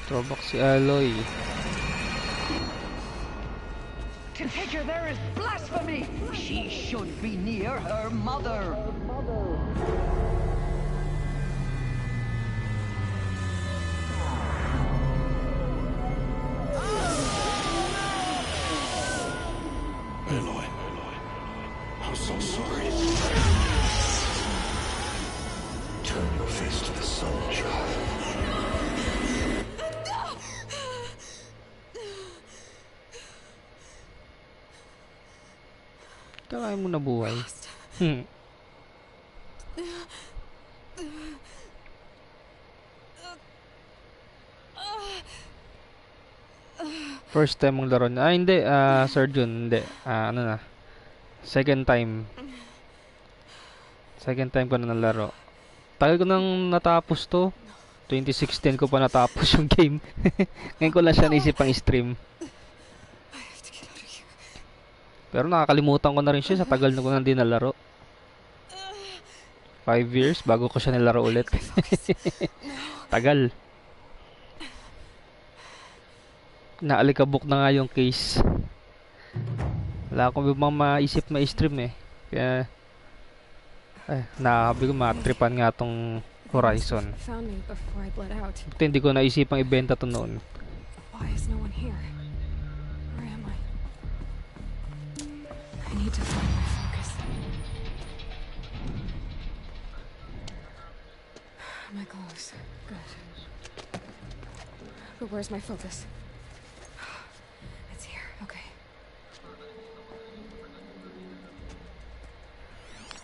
Throwback si Aloy. To take her there is blasphemy. She should be near her mother. Aloy. I'm so sorry. Turn your face to the sun, child. Kaya mo na buhay. First time mong laro na. Hindi. Sir Jun, hindi. Ano na. Second time. Second time ko na nalaro. Tagal ko nang natapos to. 2016 ko pa natapos yung game. Ngayon ko lang siya naisip pang stream. Pero nakakalimutan ko na rin siya sa tagal na ko nang di nalaro. 5 years bago ko siya nilaro ulit. Tagal. Naalikabok na nga yung case. Wala akong ibang maisip ma-stream eh. Kaya nakabi ko matripan nga tong Horizon. Ito hindi ko naisipang ibenta to noon. Why is no one here? Where am I? I need to find my focus. My clothes. Good. But where's my focus? It's here. Okay.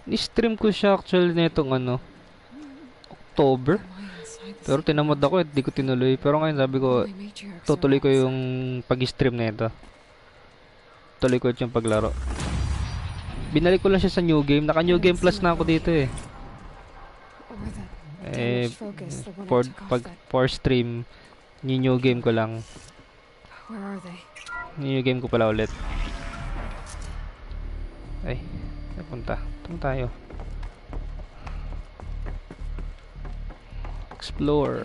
Ni-stream ko siya actually nitong ano, October. Pero tinamad ako at di ko tinuloy. Pero ngayon sabi ko, tutuloy ko yung pag-stream na ito. Tuloy ko yung paglaro. Binalik ko lang siya sa New Game. Naka New Game Plus na ako dito eh. For stream, New Game ko lang. New Game ko pala ulit. Ay, napunta. Ito tayo. Explore.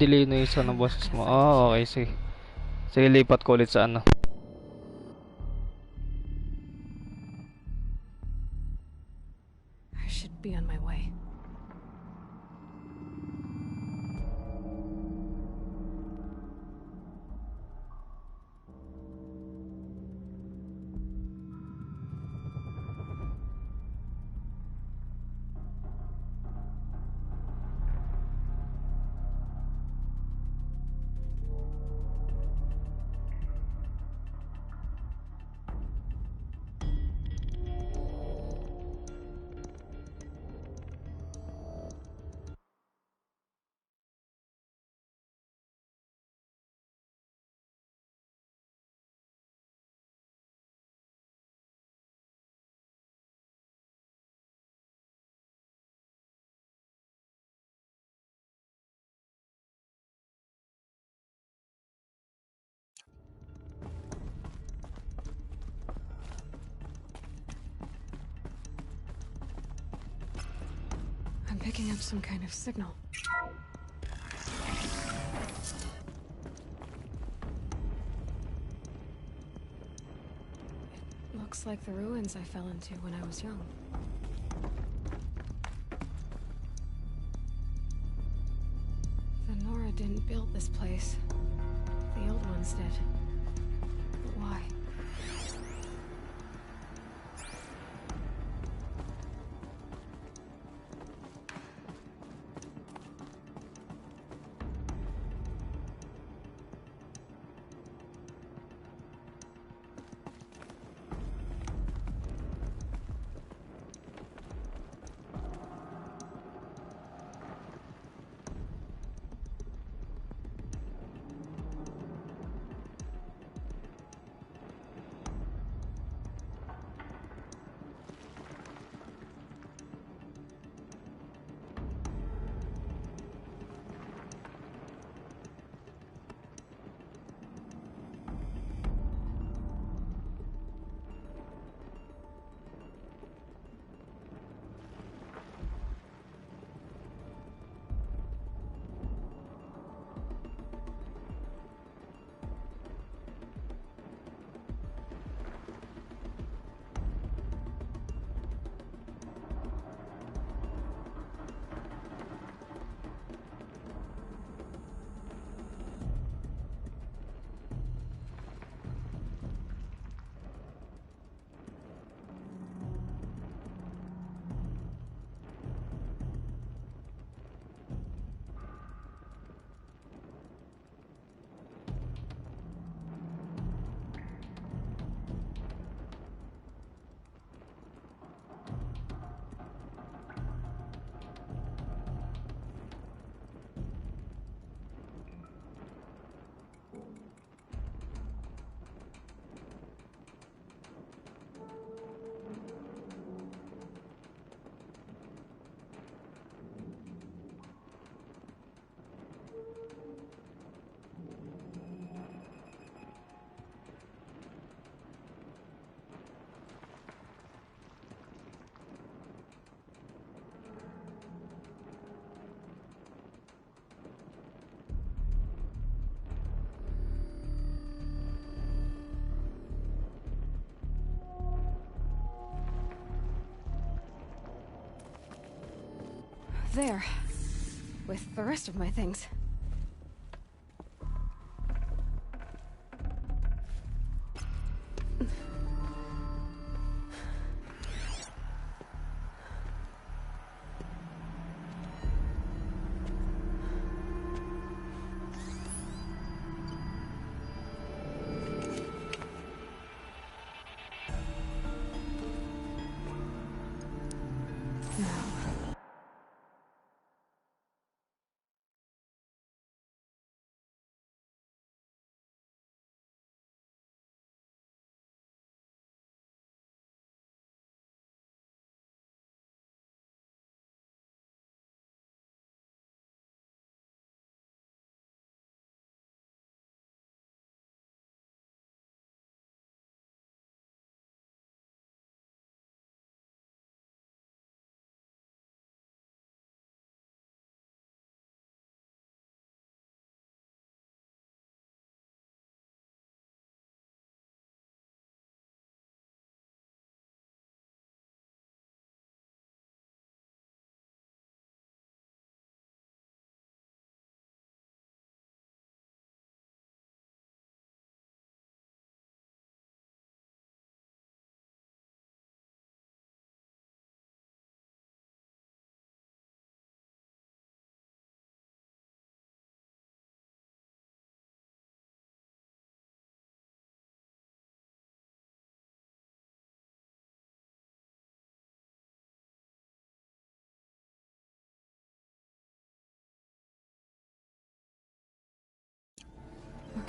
Delay na isa ng boses mo. Oh, okay, sige. Sige, lipat ko ulit sa ano. I should be on my way. I'm picking up some kind of signal. It looks like the ruins I fell into when I was young. The Nora didn't build this place. The old ones did. But why? There. With the rest of my things.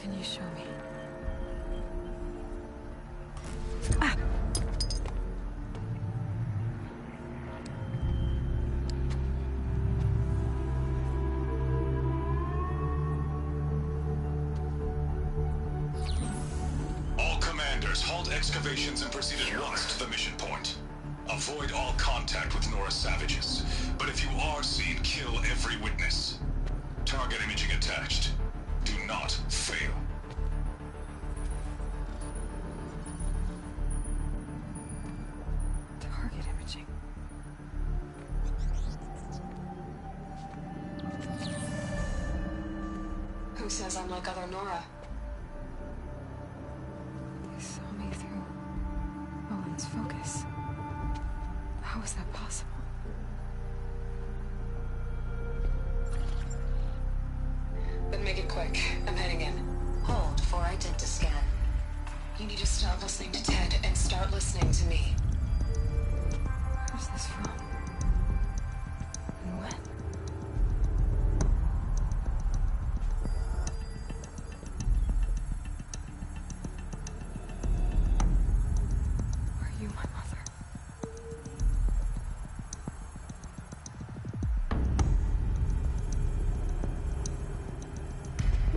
can you show me? All commanders, halt excavations and proceed at once to the mission point. Avoid all contact with Nora savages. But if you are seen, kill every witness. Target imaging attached. Do not fail. Target imaging. Who says I'm like other Nora? You saw me through Owen's focus. How is that possible? Then make it quick. I'm heading in. Hold for identiscan. You need to stop listening to Ted and start listening to me. Where's this from? And when? Are you my mother?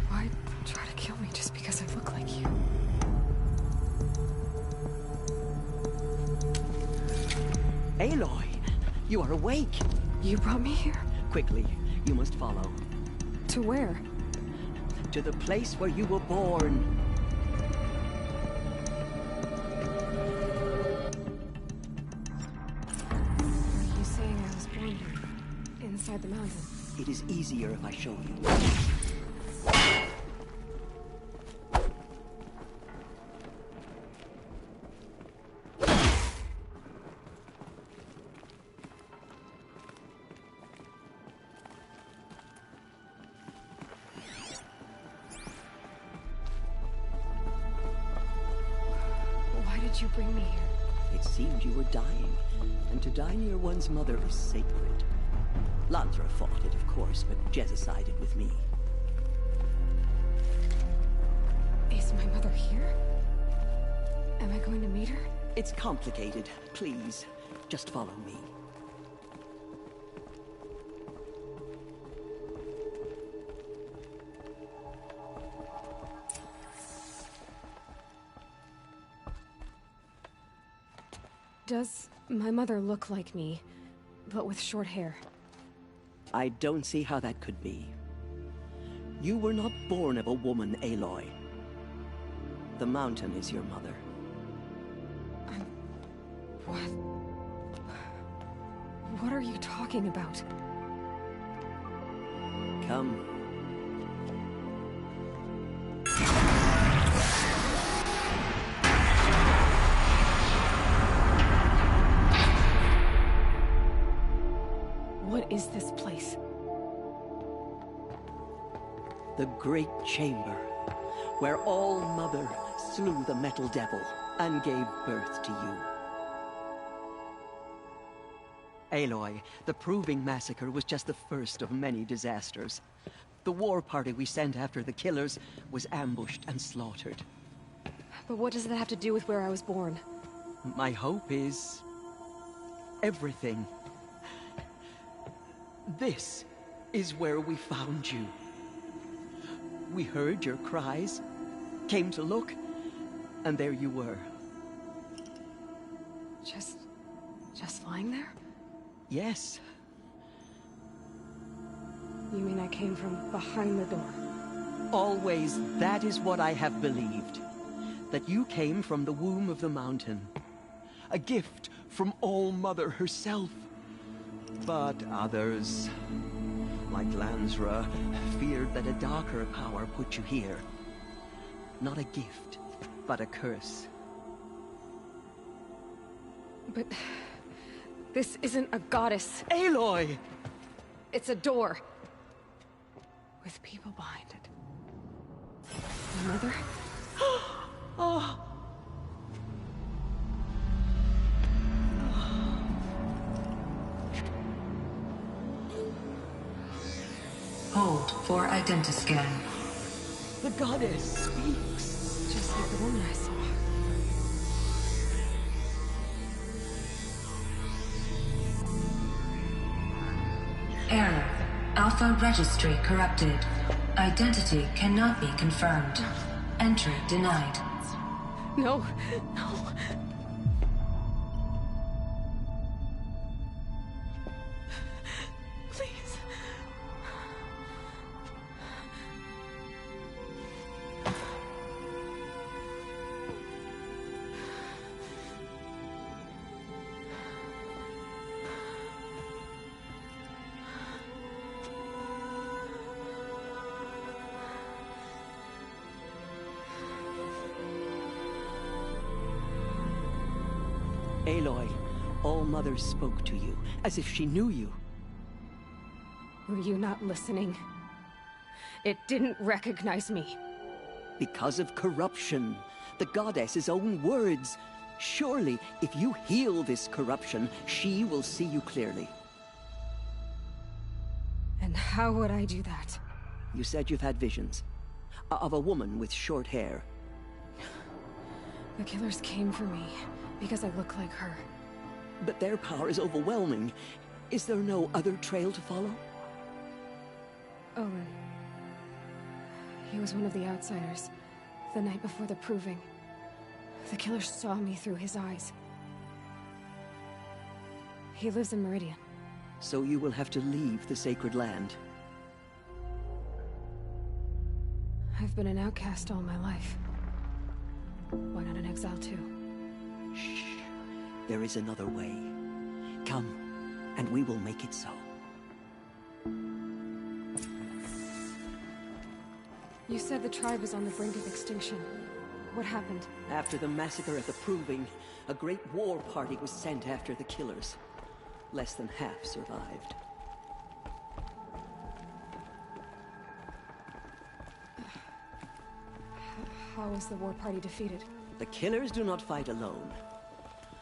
Why try to kill me just because I look like you? Aloy, you are awake. You brought me here? Quickly, you must follow. To where? To the place where you were born. Are you saying I was born here? Inside the mountain? It is easier if I show you. Why did you bring me here? It seemed you were dying, and to die near one's mother is sacred. Lansra fought it, of course, but Jezza sided with me. Is my mother here? Am I going to meet her? It's complicated. Please, just follow me. Does my mother look like me, but with short hair? I don't see how that could be. You were not born of a woman, Aloy. The mountain is your mother. What? What are you talking about? Come. What is this place? The Great Chamber, where All-Mother slew the Metal Devil and gave birth to you. Aloy, the Proving Massacre was just the first of many disasters. The war party we sent after the killers was ambushed and slaughtered. But what does that have to do with where I was born? My hope is... everything. This is where we found you. We heard your cries, came to look, and there you were. Just lying there? Yes. You mean I came from behind the door? Always, that is what I have believed. That you came from the womb of the mountain. A gift from All-Mother herself. But others, like Lansra, feared that a darker power put you here. Not a gift, but a curse. But... this isn't a goddess. Aloy! It's a door. With people behind it. My mother? Oh! Hold for identiscan. The goddess speaks. Just like the woman I saw. Error. Alpha registry corrupted. Identity cannot be confirmed. Entry denied. No, no. Please. Aloy, All-Mother spoke to you, as if she knew you. Were you not listening? It didn't recognize me. Because of corruption. The goddess's own words. Surely, if you heal this corruption, she will see you clearly. And how would I do that? You said you've had visions. Of a woman with short hair. The killers came for me, because I look like her. But their power is overwhelming. Is there no other trail to follow? Owen. He was one of the outsiders, the night before the proving. The killers saw me through his eyes. He lives in Meridian. So you will have to leave the sacred land. I've been an outcast all my life. Why not an exile too? Shh. There is another way. Come, and we will make it so. You said the tribe was on the brink of extinction. What happened? After the massacre at the Proving, a great war party was sent after the killers. Less than half survived. How was the war party defeated? The killers do not fight alone.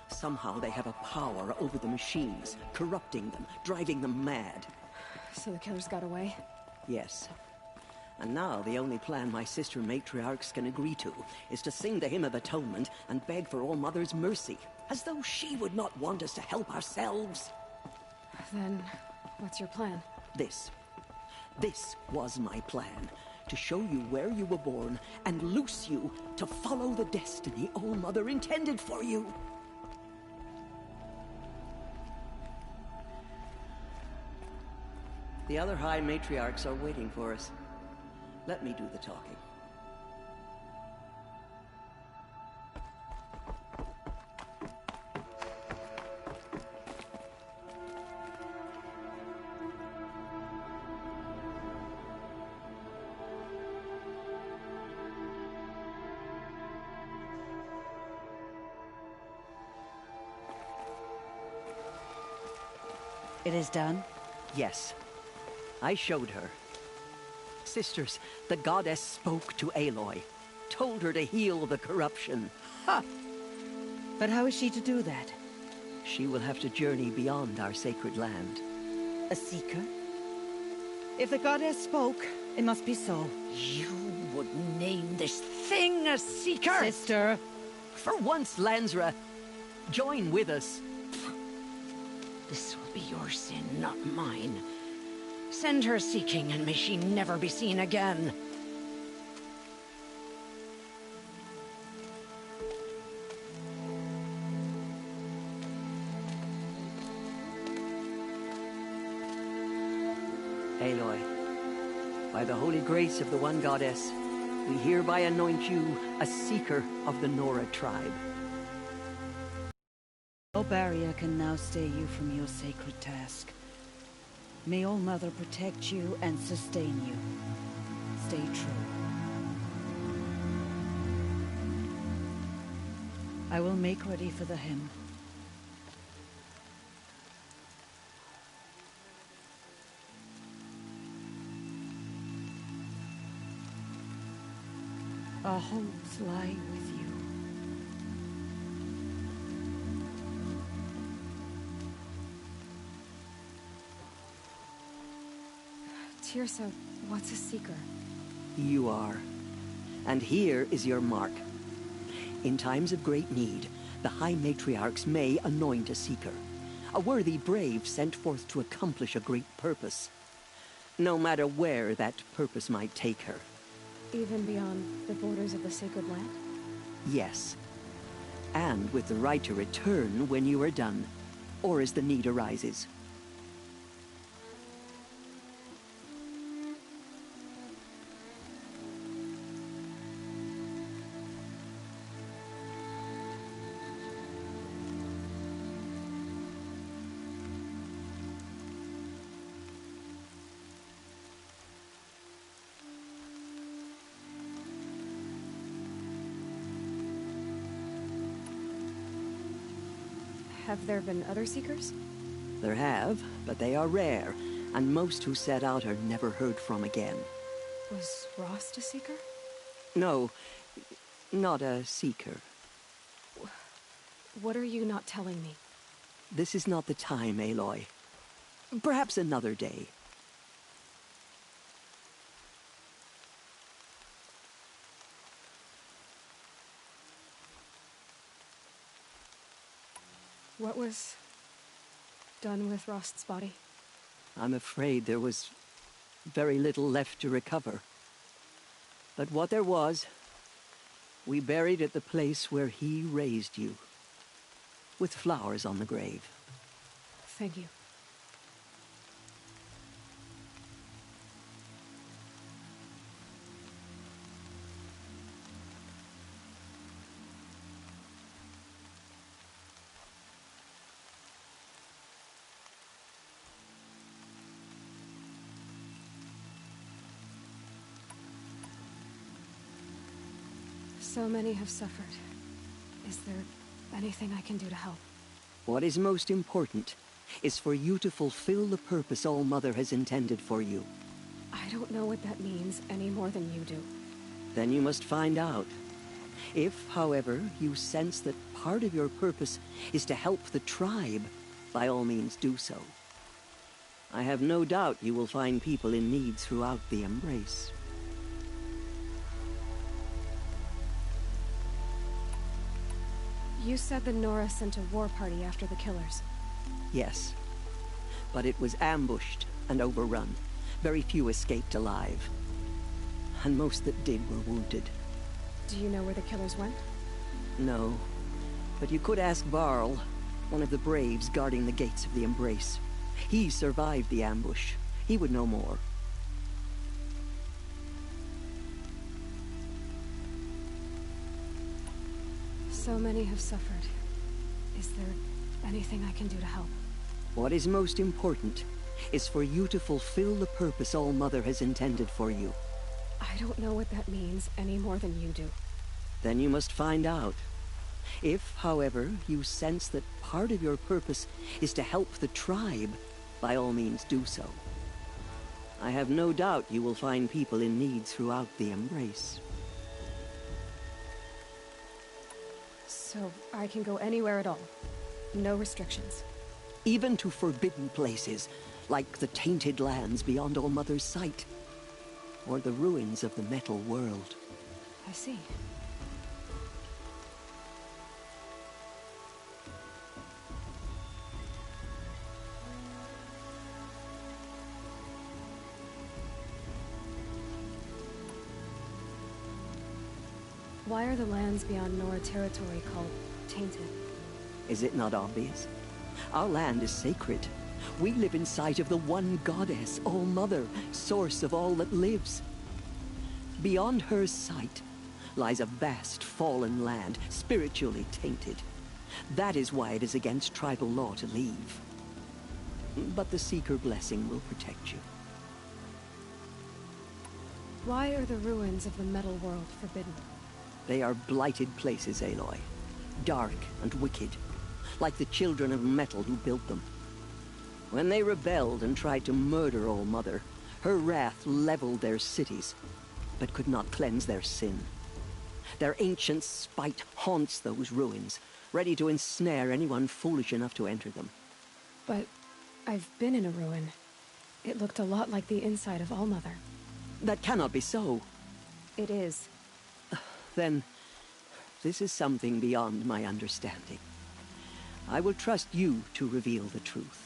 Somehow they have a power over the machines, corrupting them, driving them mad. So the killers got away? Yes. And now the only plan my sister matriarchs can agree to is to sing the Hymn of Atonement and beg for All-Mother's mercy, as though she would not want us to help ourselves. Then, what's your plan? This was my plan. To show you where you were born and loose you to follow the destiny All-Mother intended for you. The other High Matriarchs are waiting for us. Let me do the talking. It is done? Yes. I showed her. Sisters, the goddess spoke to Aloy. Told her to heal the corruption. Ha! But how is she to do that? She will have to journey beyond our sacred land. A seeker? If the goddess spoke, it must be so. You would name this thing a seeker? Sister! For once, Lansra, join with us. This will be your sin, not mine. Send her seeking, and may she never be seen again. Aloy, by the holy grace of the One Goddess, we hereby anoint you a seeker of the Nora tribe. No barrier can now stay you from your sacred task. May All-Mother protect you and sustain you. Stay true. I will make ready for the hymn. Our hopes lie with you. Teersa, what's a seeker? You are. And here is your mark. In times of great need, the High Matriarchs may anoint a seeker, a worthy brave sent forth to accomplish a great purpose, no matter where that purpose might take her. Even beyond the borders of the sacred land? Yes. And with the right to return when you are done, or as the need arises. Have there been other Seekers? There have, but they are rare, and most who set out are never heard from again. Was Rost a Seeker? No, not a Seeker. What are you not telling me? This is not the time, Aloy. Perhaps another day. What was done with Rost's body? I'm afraid there was very little left to recover. But what there was, we buried at the place where he raised you, with flowers on the grave. Thank you. So many have suffered. Is there anything I can do to help? What is most important is for you to fulfill the purpose All-Mother has intended for you. I don't know what that means any more than you do. Then you must find out. If, however, you sense that part of your purpose is to help the tribe, by all means do so. I have no doubt you will find people in need throughout the Embrace. You said the Nora sent a war party after the killers. Yes. But it was ambushed and overrun. Very few escaped alive. And most that did were wounded. Do you know where the killers went? No. But you could ask Varl, one of the braves guarding the gates of the Embrace. He survived the ambush. He would know more. So many have suffered. Is there anything I can do to help? What is most important is for you to fulfill the purpose All-Mother has intended for you. I don't know what that means any more than you do. Then you must find out. If, however, you sense that part of your purpose is to help the tribe, by all means do so. I have no doubt you will find people in need throughout the Embrace. So I can go anywhere at all? No restrictions? Even to forbidden places, like the tainted lands beyond All-Mother's sight, or the ruins of the metal world. I see. Why are the lands beyond Nora territory called tainted? Is it not obvious? Our land is sacred. We live in sight of the one goddess, All-Mother, source of all that lives. Beyond her sight lies a vast fallen land, spiritually tainted. That is why it is against tribal law to leave. But the Seeker blessing will protect you. Why are the ruins of the metal world forbidden? They are blighted places, Aloy. Dark and wicked, like the children of metal who built them. When they rebelled and tried to murder All-Mother, her wrath leveled their cities, but could not cleanse their sin. Their ancient spite haunts those ruins, ready to ensnare anyone foolish enough to enter them. But I've been in a ruin. It looked a lot like the inside of All-Mother. That cannot be so. It is. Then, this is something beyond my understanding. I will trust you to reveal the truth.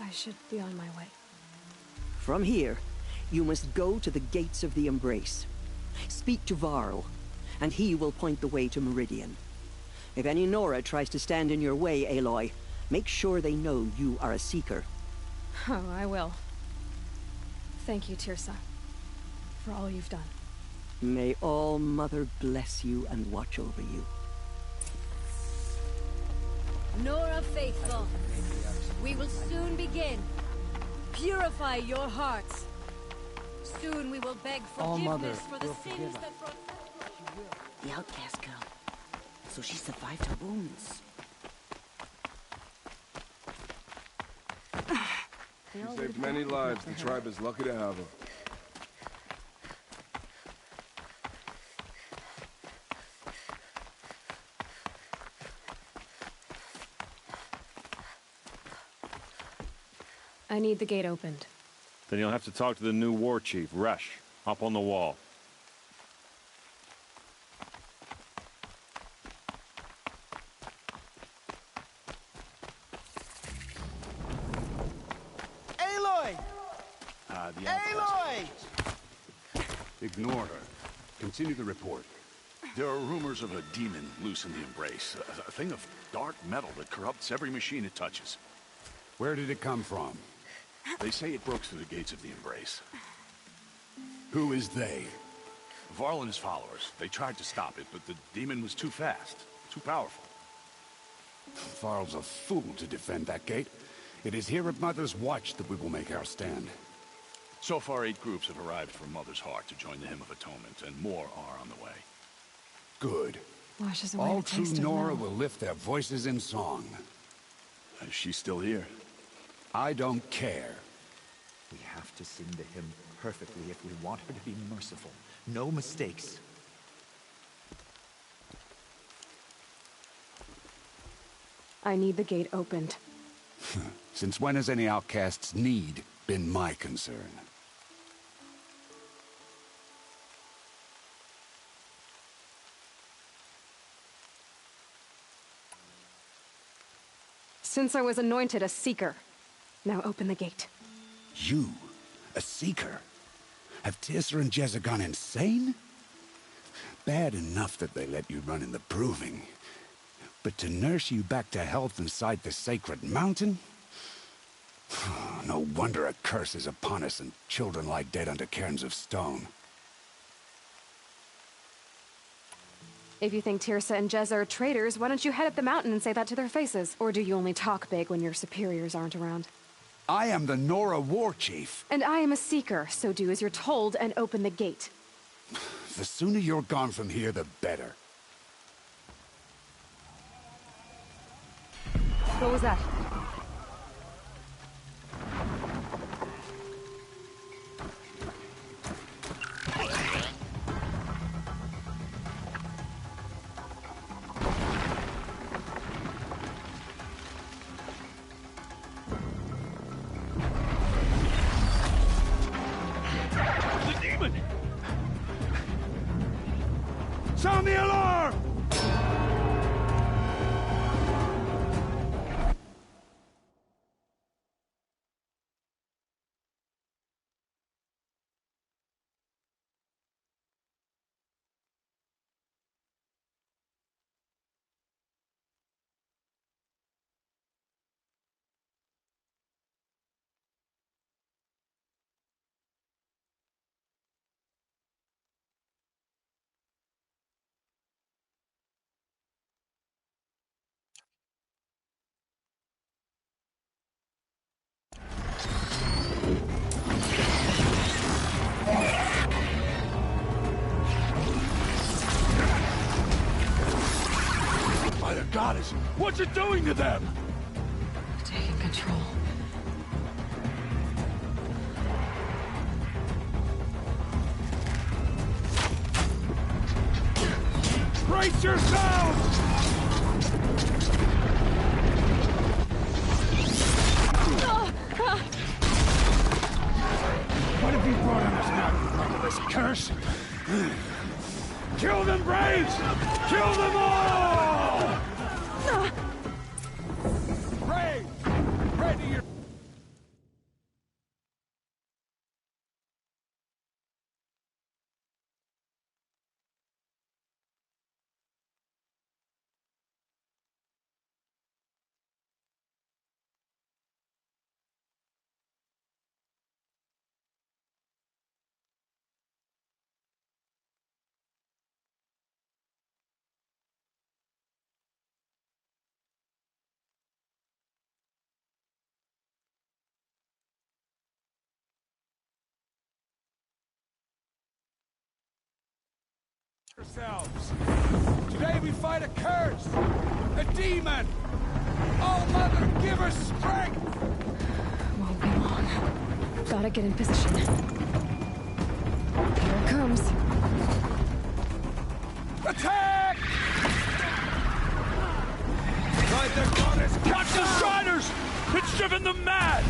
I should be on my way. From here, you must go to the gates of the Embrace. Speak to Varl, and he will point the way to Meridian. If any Nora tries to stand in your way, Aloy, make sure they know you are a Seeker. Oh, I will. Thank you, Teersa, for all you've done. May All Mother bless you and watch over you. Nora Faithful, we will soon begin. Purify your hearts. Soon we will beg forgiveness for the sins that brought... The outcast girl. So she survived her wounds. She saved many lives. The tribe is lucky to have her. I need the gate opened. Then you'll have to talk to the new war chief, Resh, up on the wall. Aloy! The Aloy! Ignore her. Continue the report. There are rumors of a demon loose in the Embrace. A thing of dark metal that corrupts every machine it touches. Where did it come from? They say it broke through the gates of the Embrace. Who is they? Varl and his followers. They tried to stop it, but the demon was too fast, too powerful. Varl's a fool to defend that gate. It is here at Mother's Watch that we will make our stand. So far, 8 groups have arrived from Mother's Heart to join the Hymn of Atonement, and more are on the way. Good. Washes away All the true taste of Nora metal. will lift their voices in song. Is she still here? I don't care. We have to sing the hymn perfectly if we want her to be merciful. No mistakes. I need the gate opened. Since when has any outcast's need been my concern? Since I was anointed a Seeker. Now open the gate. You? A Seeker? Have Teersa and Jezza gone insane? Bad enough that they let you run in the Proving. But to nurse you back to health inside the Sacred Mountain? No wonder a curse is upon us and children lie dead under cairns of stone. If you think Teersa and Jezza are traitors, why don't you head up the mountain and say that to their faces? Or do you only talk big when your superiors aren't around? I am the Nora War Chief. And I am a Seeker, so do as you're told and open the gate. The sooner you're gone from here, the better. What was that? The demon! Sound the alarm! By the goddess, what's it doing to them? Taking control. Brace yourselves! you brought on us now, you motherless curse? Kill them, Braves! Kill them all! Braves! Ready your... ourselves. Today we fight a curse, a demon. Oh, Mother, give us strength. Won't be long. Gotta get in position. Here it comes. Attack! Right there, goddess! Catch the Striders! It's driven them mad!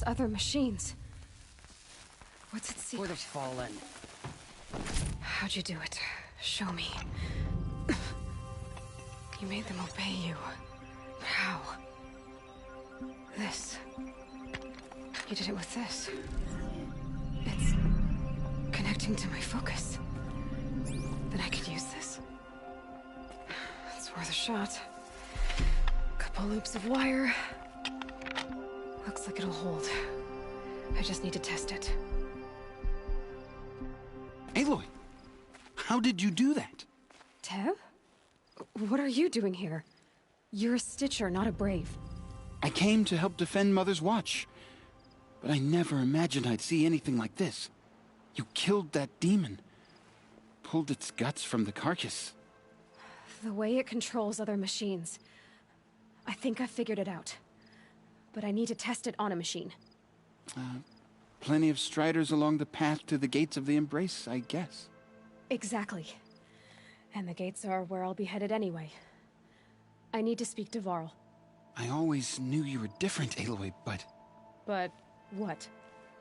Other machines. What's it see? For the fallen. How'd you do it? Show me. You made them obey you. How? This. You did it with this. It's connecting to my focus. Then I could use this. It's worth a shot. Couple loops of wire. Looks like it'll hold. I just need to test it. Aloy! How did you do that? Teb? What are you doing here? You're a Stitcher, not a Brave. I came to help defend Mother's Watch. But I never imagined I'd see anything like this. You killed that demon. Pulled its guts from the carcass. The way it controls other machines. I think I figured it out. But I need to test it on a machine. Plenty of Striders along the path to the gates of the Embrace, I guess. Exactly. And the gates are where I'll be headed anyway. I need to speak to Varl. I always knew you were different, Aloy, but... But what?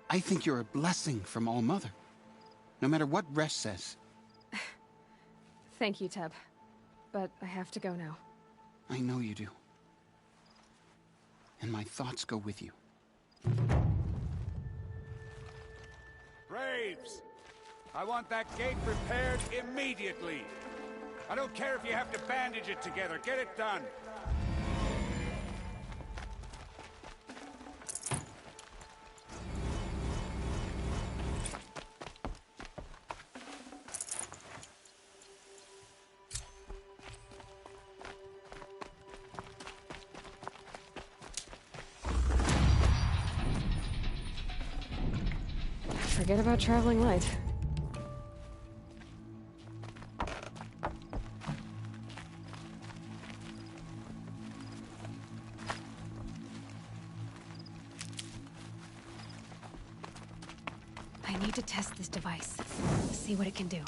I think you're a blessing from All Mother. No matter what Resh says. Thank you, Teb. But I have to go now. I know you do. And my thoughts go with you. Braves! I want that gate repaired immediately. I don't care if you have to bandage it together. Get it done. Forget about traveling light. I need to test this device. See what it can do.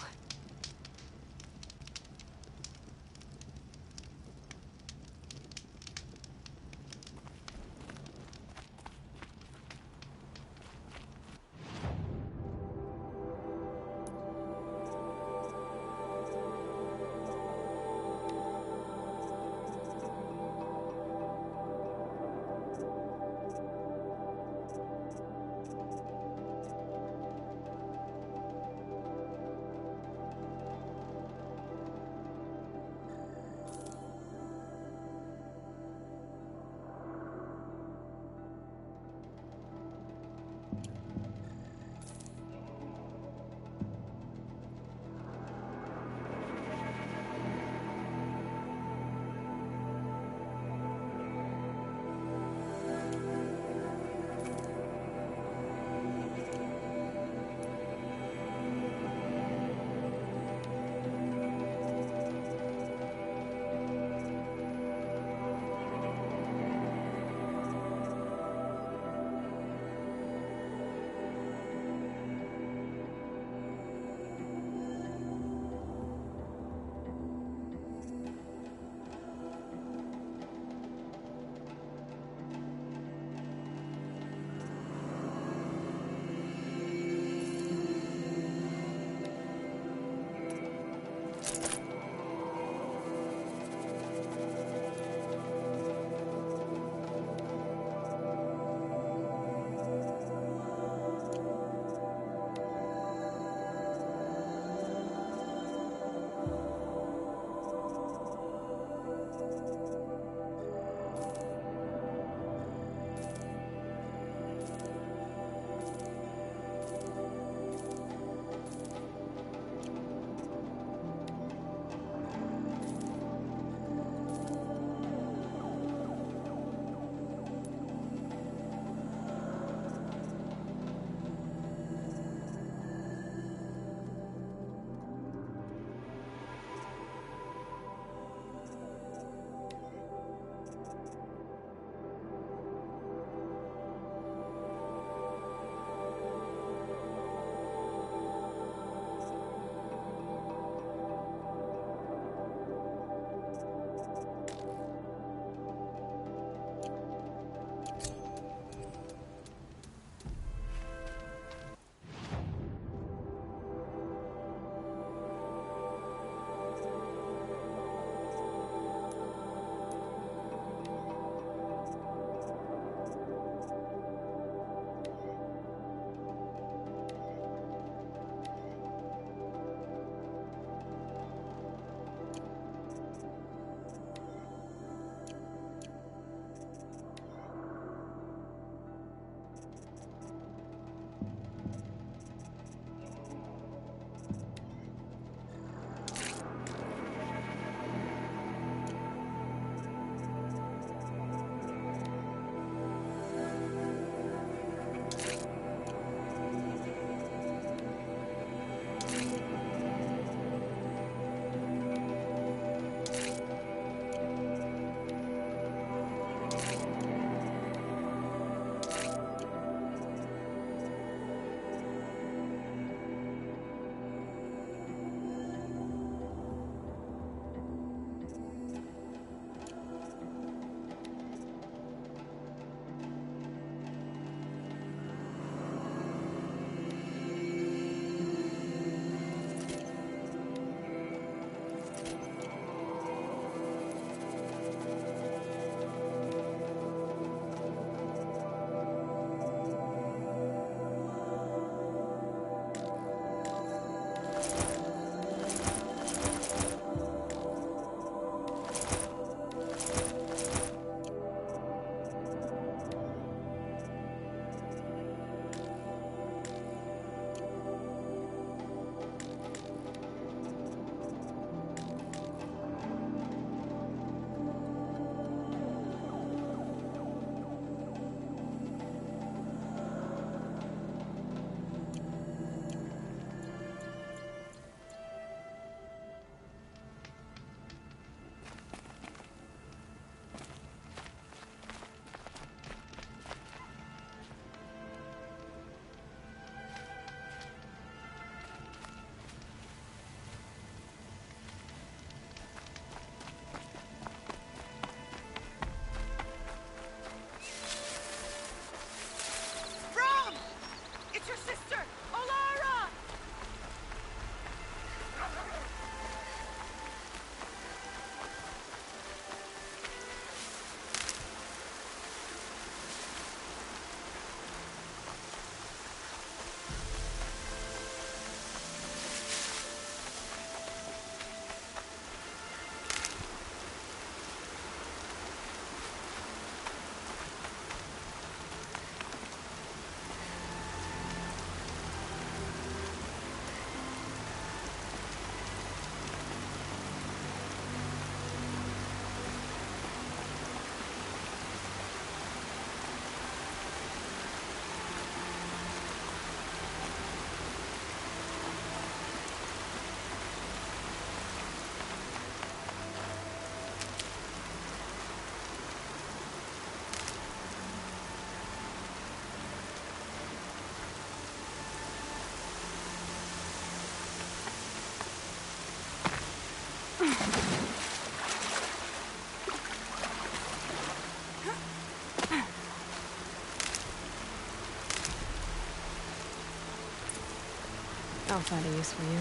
I'll find a use for you.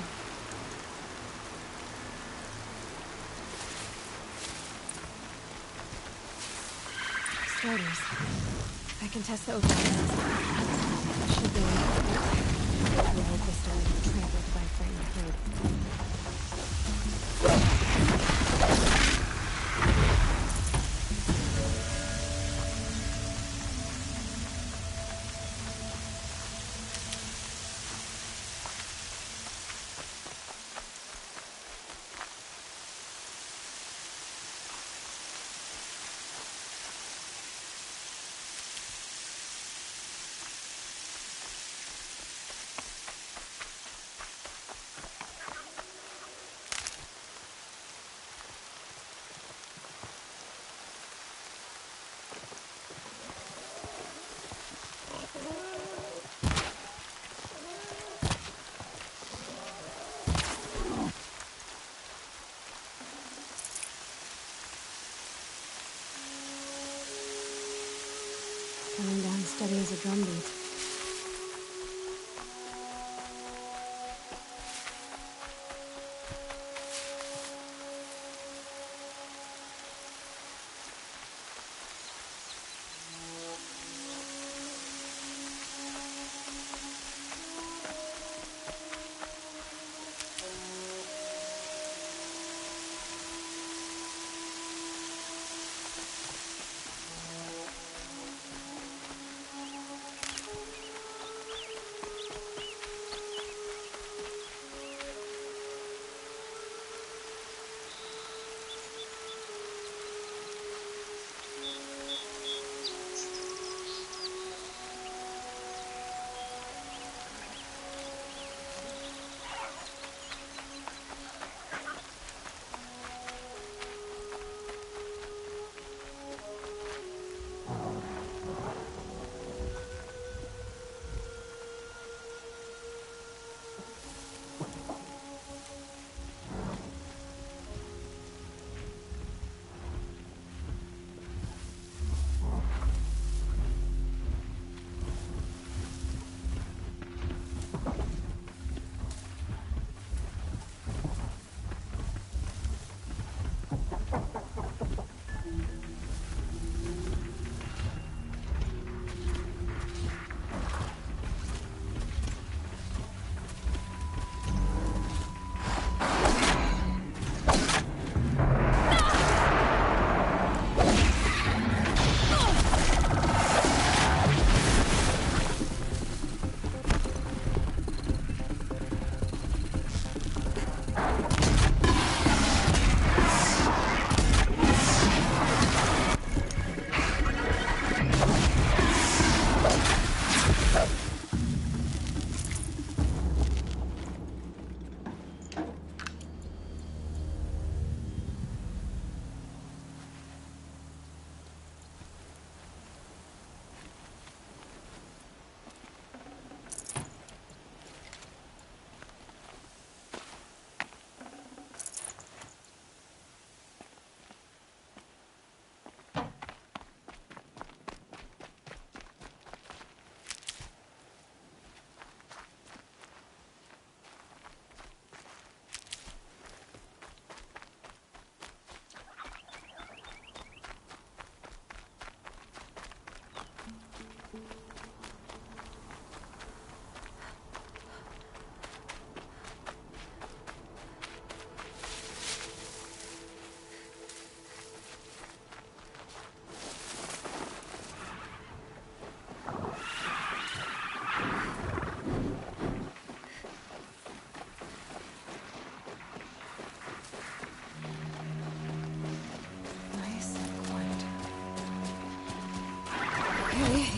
Striders. I can test the overrides. Should be enough. I hope this don't get trampled by a frightened herd. Coming down steady as a drumbeat.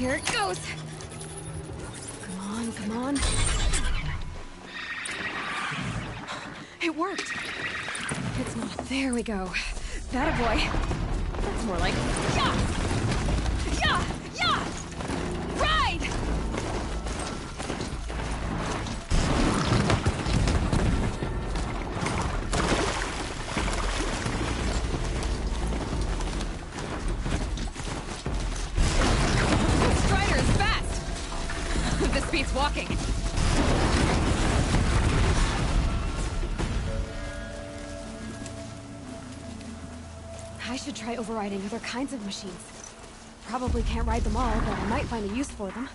Here it goes. Come on, come on. It worked. It's not. There we go. That boy. That's more like. Yeah! Yeah! Yeah! Ride! Strider is fast. This beats walking. should try overriding other kinds of machines. Probably can't ride them all, but I might find a use for them.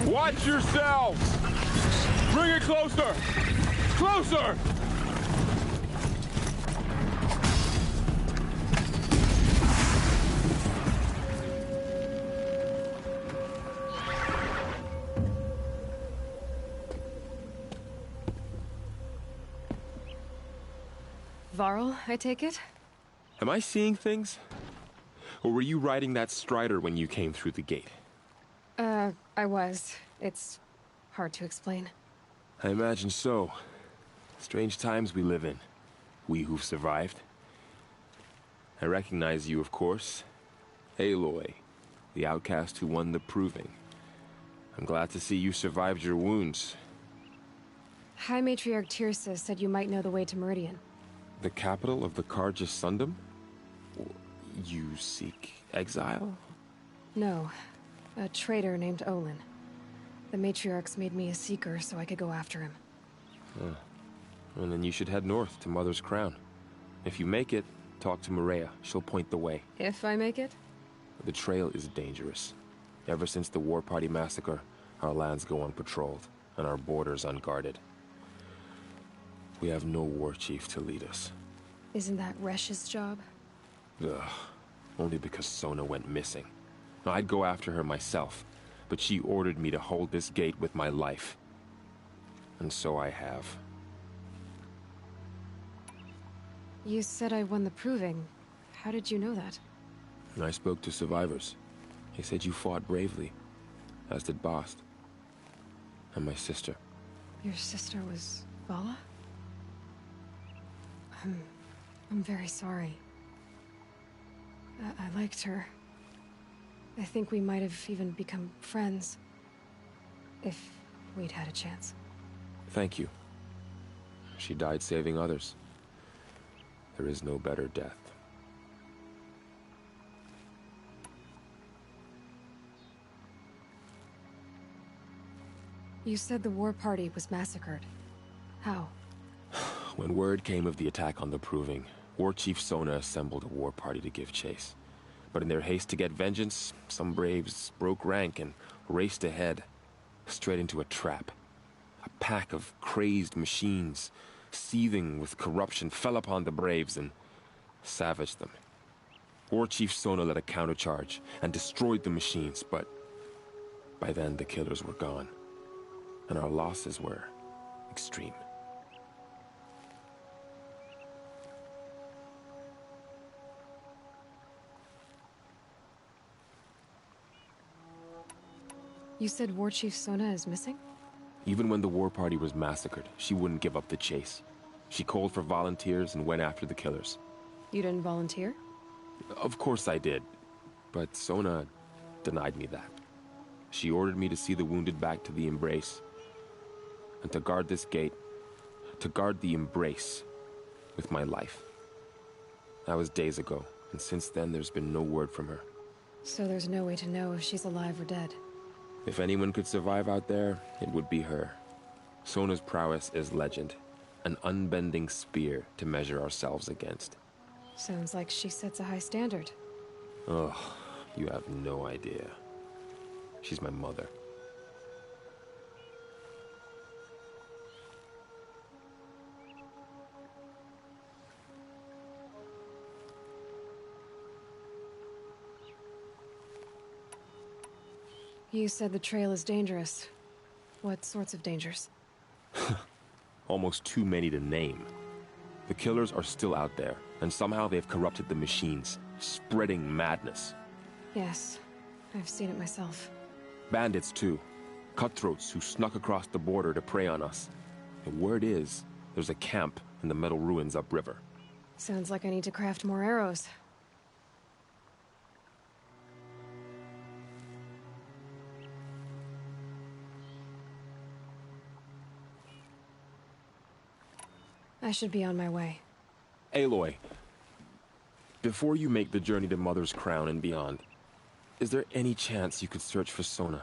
Watch yourselves! Bring it closer! Closer! Varl, I take it? Am I seeing things? Or were you riding that Strider when you came through the gate? I was. It's hard to explain. I imagine so. Strange times we live in. We who've survived. I recognize you, of course. Aloy, the outcast who won the Proving. I'm glad to see you survived your wounds. High Matriarch Tirsa said you might know the way to Meridian. The capital of the Carja Sundom? You seek exile? No. A traitor named Olin. The Matriarchs made me a seeker so I could go after him. And then you should head north to Mother's Crown. If you make it, talk to Maria. She'll point the way. If I make it? The trail is dangerous. Ever since the War Party massacre, our lands go unpatrolled, and our borders unguarded. We have no war chief to lead us. Isn't that Resh's job? Ugh. Only because Sona went missing. I'd go after her myself, but she ordered me to hold this gate with my life. And so I have. You said I won the Proving. How did you know that? And I spoke to survivors. They said you fought bravely, as did Bast. And my sister. Your sister was Vala? I'm very sorry. I liked her. I think we might have even become friends. If we'd had a chance. Thank you. She died saving others. There is no better death. You said the war party was massacred. How? When word came of the attack on the Proving, War Chief Sona assembled a war party to give chase. But in their haste to get vengeance, some braves broke rank and raced ahead, straight into a trap. A pack of crazed machines, seething with corruption, fell upon the braves and savaged them. War Chief Sona led a countercharge and destroyed the machines, but by then the killers were gone, and our losses were extreme. You said War Chief Sona is missing? Even when the war party was massacred, she wouldn't give up the chase. She called for volunteers and went after the killers. You didn't volunteer? Of course I did, but Sona denied me that. She ordered me to see the wounded back to the Embrace, and to guard this gate, to guard the Embrace with my life. That was days ago, and since then there's been no word from her. So there's no way to know if she's alive or dead. If anyone could survive out there, it would be her. Sona's prowess is legend, an unbending spear to measure ourselves against. Sounds like she sets a high standard. Oh, you have no idea. She's my mother. You said the trail is dangerous. What sorts of dangers? Almost too many to name. The killers are still out there, and somehow they've corrupted the machines, spreading madness. Yes, I've seen it myself. Bandits, too. Cutthroats who snuck across the border to prey on us. The word is, there's a camp in the metal ruins upriver. Sounds like I need to craft more arrows. I should be on my way. Aloy, before you make the journey to Mother's Crown and beyond, is there any chance you could search for Sona?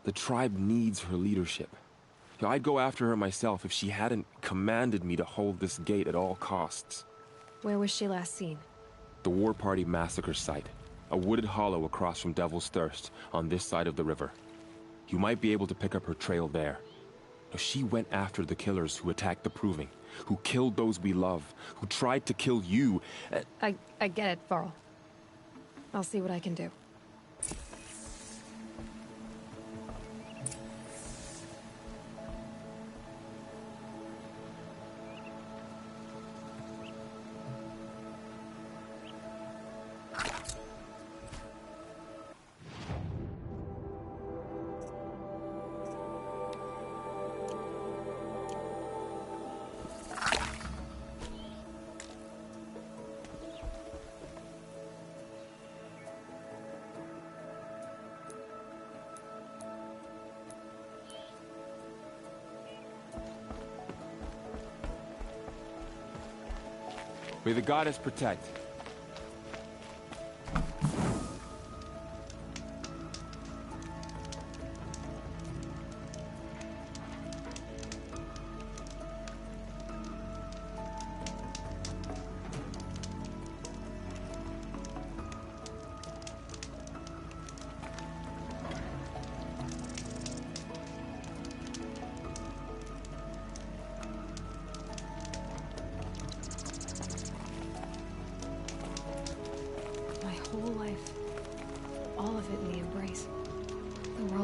The tribe needs her leadership. I'd go after her myself if she hadn't commanded me to hold this gate at all costs. Where was she last seen? The War Party massacre site. A wooded hollow across from Devil's Thirst, on this side of the river. You might be able to pick up her trail there. She went after the killers who attacked the Proving, who killed those we love, who tried to kill you. I get it, Varl. I'll see what I can do. May the goddess protect.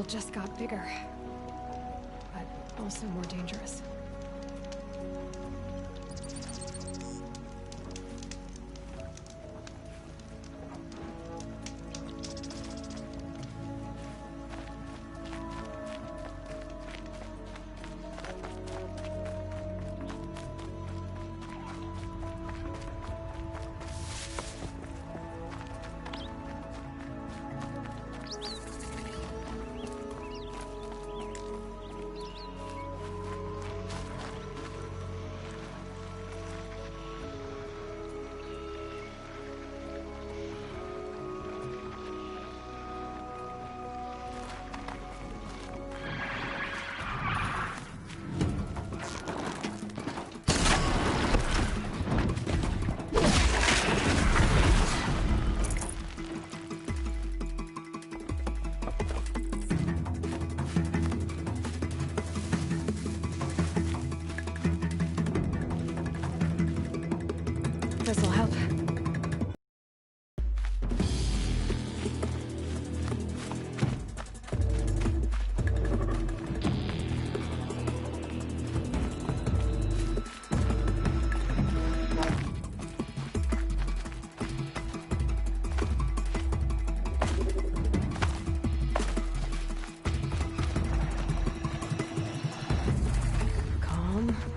Just got bigger, but also more dangerous. This'll help.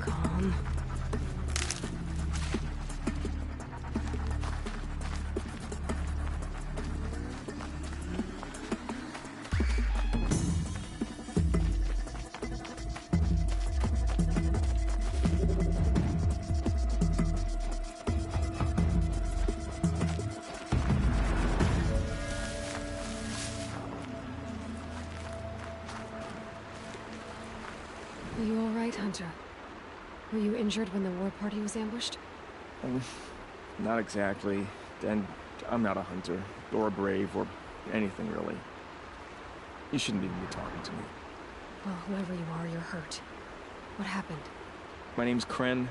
Calm. Are you all right, Hunter? Were you injured when the war party was ambushed? Not exactly. And I'm not a hunter, or a brave, or anything really. You shouldn't even be talking to me. Well, whoever you are, you're hurt. What happened? My name's Kren.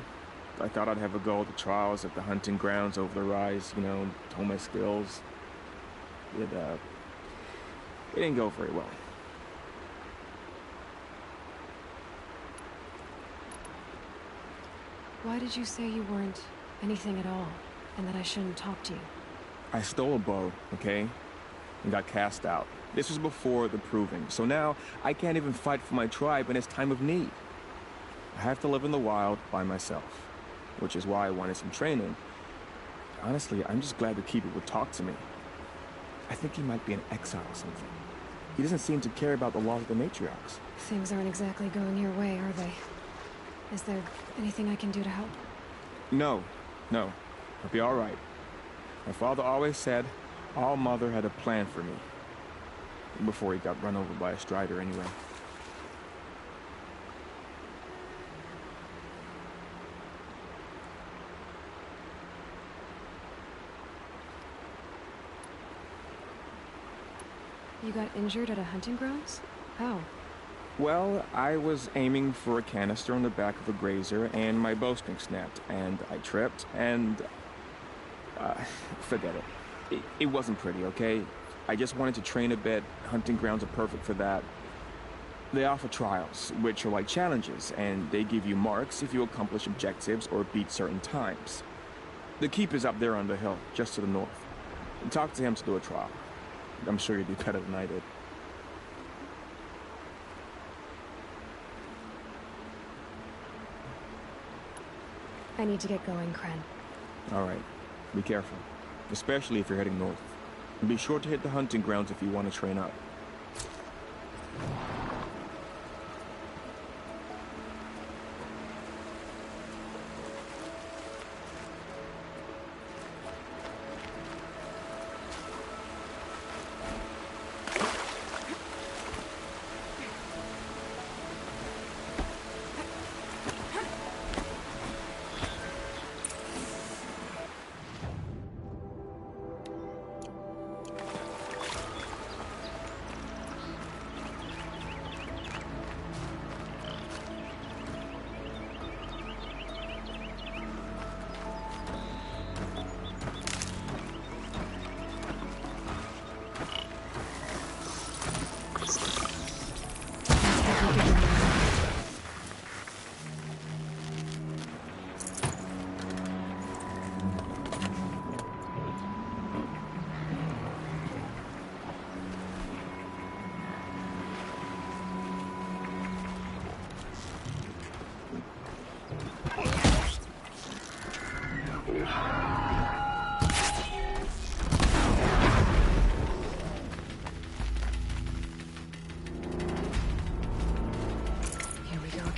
I thought I'd have a go at the trials at the hunting grounds over the rise, you know, hone my skills. It didn't go very well. Why did you say you weren't anything at all, and that I shouldn't talk to you? I stole a bow, okay? And got cast out. This was before the Proving, so now I can't even fight for my tribe in its time of need. I have to live in the wild by myself, which is why I wanted some training. Honestly, I'm just glad the Keeper would talk to me. I think he might be an exile or something. He doesn't seem to care about the laws of the matriarchs. Things aren't exactly going your way, are they? Is there anything I can do to help? No. I'll be all right. My father always said All Mother had a plan for me. Before he got run over by a Strider, anyway. You got injured at a hunting grounds? How? Well, I was aiming for a canister on the back of a grazer, and my bowstring snapped, and I tripped, and... forget it. It wasn't pretty, okay? I just wanted to train a bit. Hunting grounds are perfect for that. They offer trials, which are like challenges, and they give you marks if you accomplish objectives or beat certain times. The Keeper's up there on the hill, just to the north. Talk to him to do a trial. I'm sure you'd do better than I did. I need to get going, Kren. All right. Be careful. Especially if you're heading north. And be sure to hit the hunting grounds if you want to train up.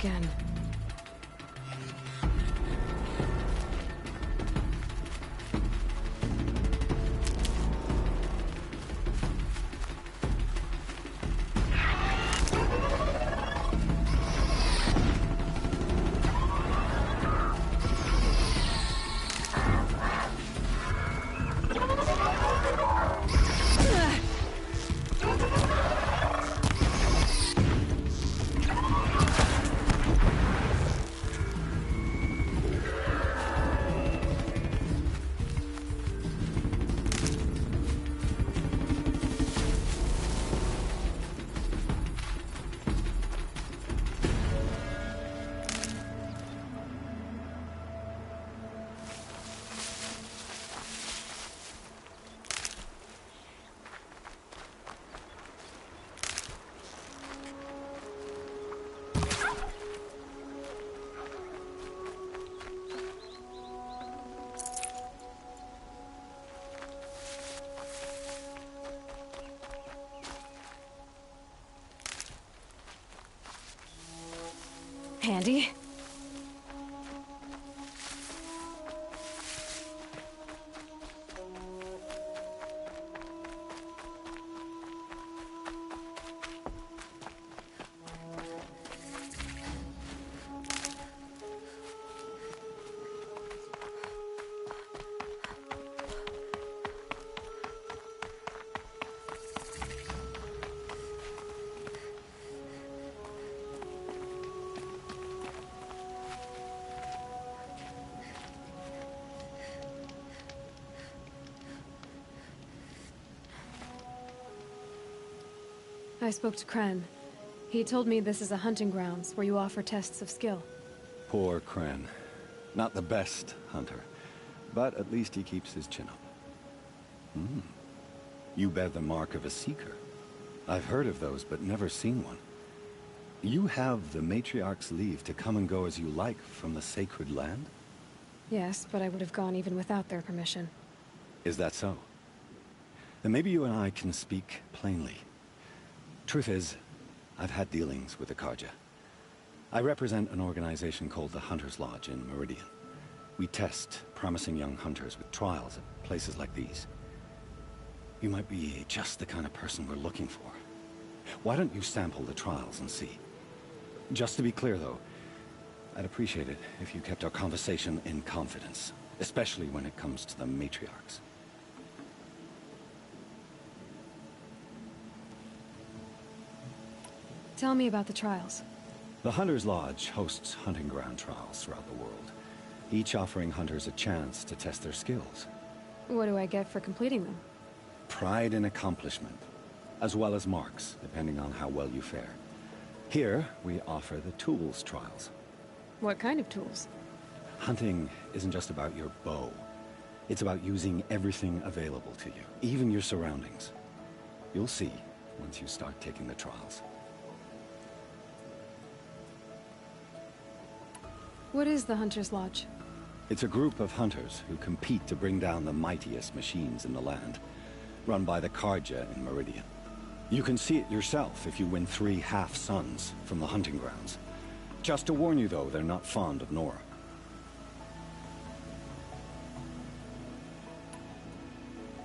Again. Handy. I spoke to Kren. He told me this is a hunting grounds where you offer tests of skill. Poor Kren. Not the best hunter, but at least he keeps his chin up. You bear the mark of a seeker. I've heard of those, but never seen one. You have the Matriarch's leave to come and go as you like from the sacred land? Yes, but I would have gone even without their permission. Is that so? Then maybe you and I can speak plainly. Truth is, I've had dealings with the Carja. I represent an organization called the Hunter's Lodge in Meridian. We test promising young hunters with trials at places like these. You might be just the kind of person we're looking for. Why don't you sample the trials and see? Just to be clear, though, I'd appreciate it if you kept our conversation in confidence, especially when it comes to the matriarchs. Tell me about the trials. The Hunter's Lodge hosts hunting ground trials throughout the world, each offering hunters a chance to test their skills. What do I get for completing them? Pride in accomplishment, as well as marks, depending on how well you fare. Here, we offer the tools trials. What kind of tools? Hunting isn't just about your bow. It's about using everything available to you, even your surroundings. You'll see once you start taking the trials. What is the Hunter's Lodge? It's a group of hunters who compete to bring down the mightiest machines in the land, run by the Carja in Meridian. You can see it yourself if you win 3 half-suns from the hunting grounds. Just to warn you, though, they're not fond of Nora.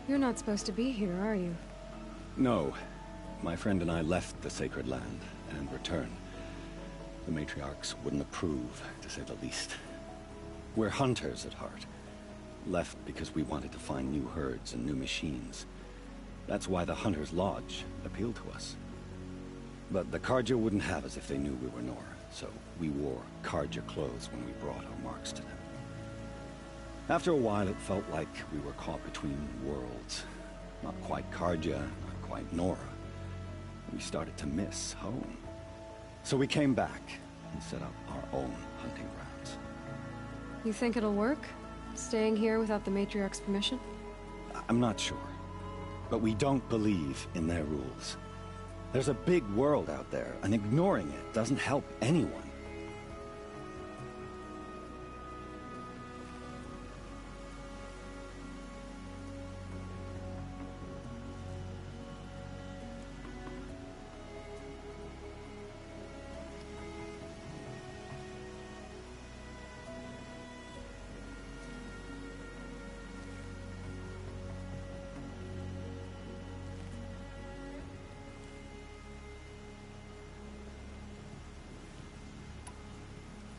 You're not supposed to be here, are you? No. My friend and I left the sacred land and returned. The matriarchs wouldn't approve, to say the least. We're hunters at heart. Left because we wanted to find new herds and new machines. That's why the Hunter's Lodge appealed to us. But the Carja wouldn't have us if they knew we were Nora, so we wore Carja clothes when we brought our marks to them. After a while, it felt like we were caught between worlds. Not quite Carja, not quite Nora. We started to miss home. So we came back and set up our own hunting grounds. You think it'll work? Staying here without the Matriarch's permission? I'm not sure. But we don't believe in their rules. There's a big world out there, and ignoring it doesn't help anyone.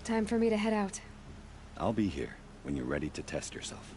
Time for me to head out. I'll be here when you're ready to test yourself.